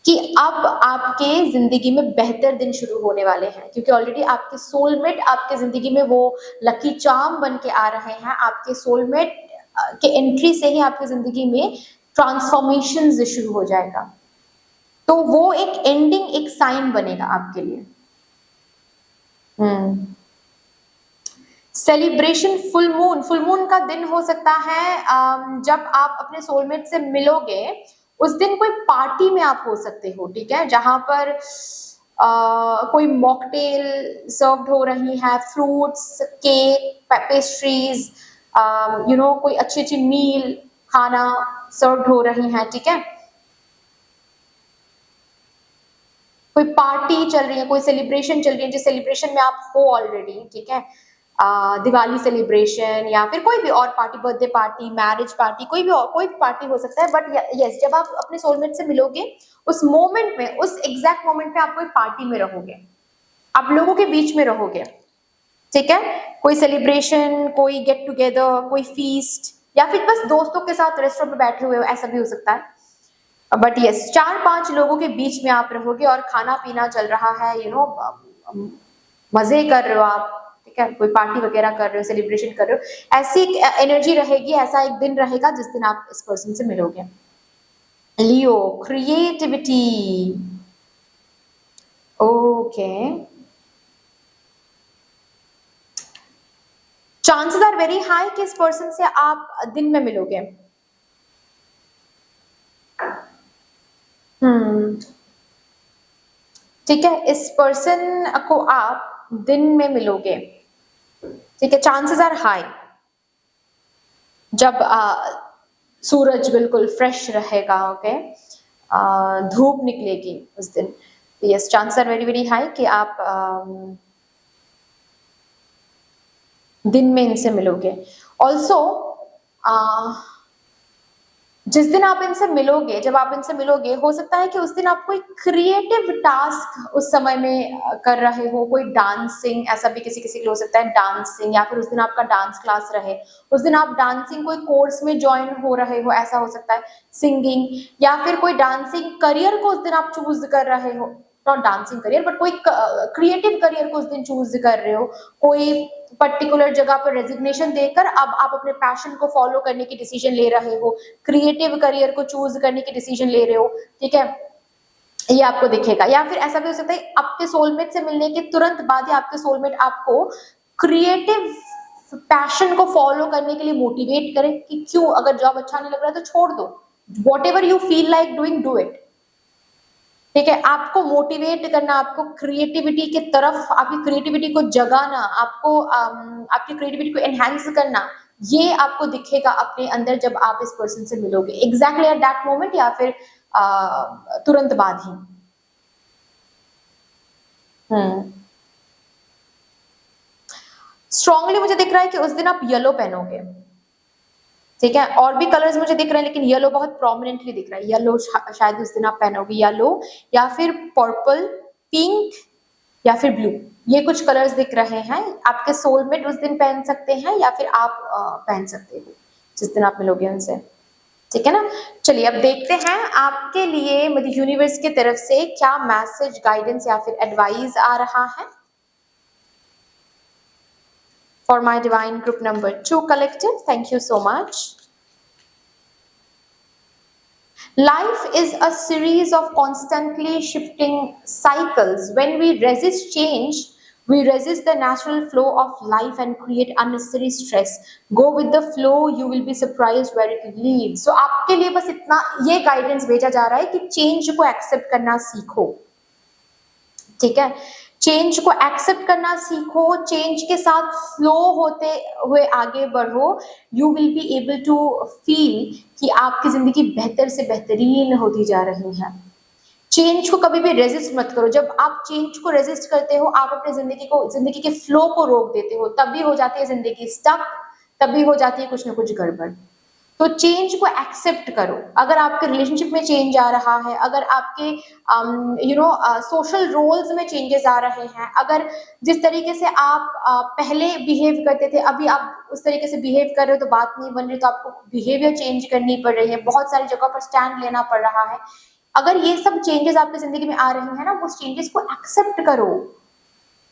S1: कि अब आपके जिंदगी में बेहतर दिन शुरू होने वाले हैं, क्योंकि ऑलरेडी आपके सोलमेट आपके जिंदगी में वो लकी चार्म बन के आ रहे हैं। आपके सोलमेट के एंट्री से ही आपकी जिंदगी में ट्रांसफॉर्मेशन शुरू हो जाएगा, तो वो एक एंडिंग, एक साइन बनेगा आपके लिए। सेलिब्रेशन, फुल मून का दिन हो सकता है, जब आप अपने सोलमेट से मिलोगे उस दिन कोई पार्टी में आप हो सकते हो, ठीक है, जहां पर कोई मॉकटेल सर्व्ड हो रही है, फ्रूट्स, केक, पेस्ट्रीज, कोई अच्छी अच्छी मील, खाना सर्व्ड हो रही है, ठीक है, कोई पार्टी चल रही है, कोई सेलिब्रेशन चल रही है, जिस सेलिब्रेशन में आप हो ऑलरेडी, ठीक है, दिवाली सेलिब्रेशन या फिर कोई भी और party, birthday party, marriage party, कोई भी और कोई पार्टी हो सकता है, बट यस, जब आप अपने सोलमेट से मिलोगे उस मोमेंट में, उस एग्जैक्ट मोमेंट में आप कोई पार्टी में रहोगे, आप लोगों के बीच में रहोगे, ठीक है, कोई सेलिब्रेशन, कोई गेट टुगेदर, कोई फीस्ट, या फिर बस दोस्तों के साथ रेस्टोरेंट में बैठे हुए हो, ऐसा भी हो सकता है, बट यस 4-5 लोगों के बीच में आप रहोगे और खाना पीना चल रहा है, मजे कर रहे हो आप, ठीक है, कोई पार्टी वगैरह कर रहे हो, सेलिब्रेशन कर रहे हो, ऐसी एनर्जी रहेगी, ऐसा एक दिन रहेगा जिस दिन आप इस पर्सन से मिलोगे। Leo, creativity, okay, chances are very high कि इस पर्सन से आप दिन में मिलोगे। ठीक है, इस पर्सन को आप दिन में मिलोगे, ठीक है, चांसेस आर हाई, जब सूरज बिल्कुल फ्रेश रहेगा, ओके, धूप निकलेगी उस दिन, yes, chances are very very high कि आप दिन में इनसे मिलोगे। ऑल्सो जिस दिन आप इनसे मिलोगे, जब आप इनसे मिलोगे, हो सकता है कि उस दिन आप कोई क्रिएटिव टास्क उस समय में कर रहे हो, कोई डांसिंग, ऐसा भी किसी किसी के लिए हो सकता है, डांसिंग, या फिर उस दिन आपका डांस क्लास रहे, उस दिन आप डांसिंग कोई कोर्स में ज्वाइन हो रहे हो, ऐसा हो सकता है, सिंगिंग, या फिर कोई डांसिंग करियर को उस दिन आप चूज कर रहे हो, नॉट डांसिंग करियर बट कोई क्रिएटिव करियर को उस दिन चूज कर रहे हो, कोई पर्टिकुलर जगह पर रेजिग्नेशन देकर अब आप अपने पैशन को फॉलो करने की डिसीजन ले रहे हो, क्रिएटिव करियर को चूज करने की डिसीजन ले रहे हो, ठीक है, ये आपको दिखेगा। या फिर ऐसा भी हो सकता है आपके सोलमेट से मिलने के तुरंत बाद ही आपके सोलमेट आपको क्रिएटिव पैशन को फॉलो करने के लिए मोटिवेट करे कि क्यों, अगर जॉब अच्छा नहीं लग रहा है तो छोड़ दो, what ever you feel like doing, do it, ठीक है, आपको मोटिवेट करना, आपको क्रिएटिविटी की तरफ, आपकी क्रिएटिविटी को जगाना, आपको आपकी क्रिएटिविटी को एनहांस करना, ये आपको दिखेगा अपने अंदर जब आप इस पर्सन से मिलोगे, एग्जैक्टली एट दैट मोमेंट या फिर तुरंत बाद ही। स्ट्रांगली मुझे दिख रहा है कि उस दिन आप येलो पहनोगे, ठीक है, और भी कलर्स मुझे दिख रहे हैं लेकिन येलो बहुत प्रोमिनेंटली दिख रहा है, येलो शायद उस दिन आप पहनोगे, येलो या फिर पर्पल, पिंक या फिर ब्लू, ये कुछ कलर्स दिख रहे हैं, आपके सोलमेट उस दिन पहन सकते हैं या फिर आप पहन सकते हो जिस दिन आप मिलोगे उनसे, ठीक है ना। चलिए अब देखते हैं आपके लिए मुझे यूनिवर्स की तरफ से क्या मैसेज, गाइडेंस या फिर एडवाइस आ रहा है। For my divine group number 2 collective, thank you so much. Life is a series of constantly shifting cycles. When we resist change, we resist the natural flow of life and create unnecessary stress. Go with the flow, you will be surprised where it leads. So आपके लिए बस इतना ये guidance भेजा जा रहा है कि चेंज को एक्सेप्ट करना सीखो, ठीक है, चेंज को एक्सेप्ट करना सीखो, चेंज के साथ फ्लो होते हुए आगे बढ़ो, you will be able to feel कि आपकी जिंदगी बेहतर से बेहतरीन होती जा रही है। चेंज को कभी भी रेजिस्ट मत करो, जब आप चेंज को रेजिस्ट करते हो आप अपनी जिंदगी के फ्लो को रोक देते हो, तभी हो जाती है जिंदगी स्टक, तभी हो जाती है कुछ ना कुछ गड़बड़। तो चेंज को एक्सेप्ट करो, अगर आपके रिलेशनशिप में चेंज आ रहा है, अगर आपके सोशल रोल्स में चेंजेस आ रहे हैं, अगर जिस तरीके से आप पहले बिहेव करते थे अभी आप उस तरीके से बिहेव कर रहे हो तो बात नहीं बन रही, तो आपको बिहेवियर चेंज करनी पड़ रही है, बहुत सारी जगह पर स्टैंड लेना पड़ रहा है, अगर ये सब चेंजेस आपकी जिंदगी में आ रहे हैं ना, उस चेंजेस को एक्सेप्ट करो,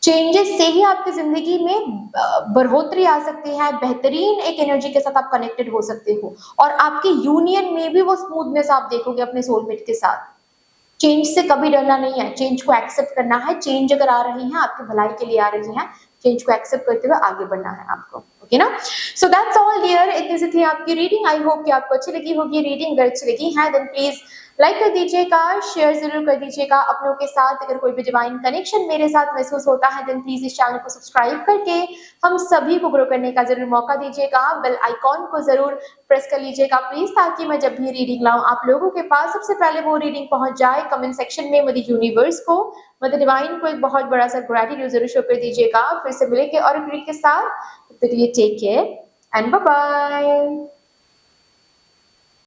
S1: चेंजेस से ही आपकी जिंदगी में बढ़ोतरी आ सकती है, बेहतरीन एक एनर्जी के साथ आप कनेक्टेड हो सकते हो, और आपकी यूनियन में भी वो स्मूथनेस आप देखोगे अपने सोलमेट के साथ। चेंज से कभी डरना नहीं है, चेंज को एक्सेप्ट करना है, चेंज अगर आ रही है आपकी भलाई के लिए आ रही है, चेंज को एक्सेप्ट करते हुए आगे बढ़ना है आपको, ओके ना। सो दैट्स ऑल डियर, इतनी सी थी आपकी रीडिंग। आई होप कि आपको अच्छी लगी होगी रीडिंग। अगर अच्छी लगी है देन प्लीज लाइक कर दीजिएगा, शेयर जरूर कर दीजिएगा अपनों के साथ। अगर कोई भी डिवाइन कनेक्शन मेरे साथ महसूस होता है देन प्लीज इस चैनल को सब्सक्राइब करके हम सभी को ग्रो करने का जरूर मौका दीजिएगा। बेल आइकॉन को जरूर प्रेस कर लीजिएगा प्लीज, ताकि मैं जब भी रीडिंग लाऊं आप लोगों के पास सबसे पहले वो रीडिंग पहुंच जाए। कमेंट सेक्शन में मुझे यूनिवर्स को, मुझे डिवाइन को एक बहुत बड़ा सा ग्रेटिट्यूड जरूर शो कर दीजिएगा। फिर से मिलेंगे और एक रीड के साथ, तब तक के लिए take care and bye bye.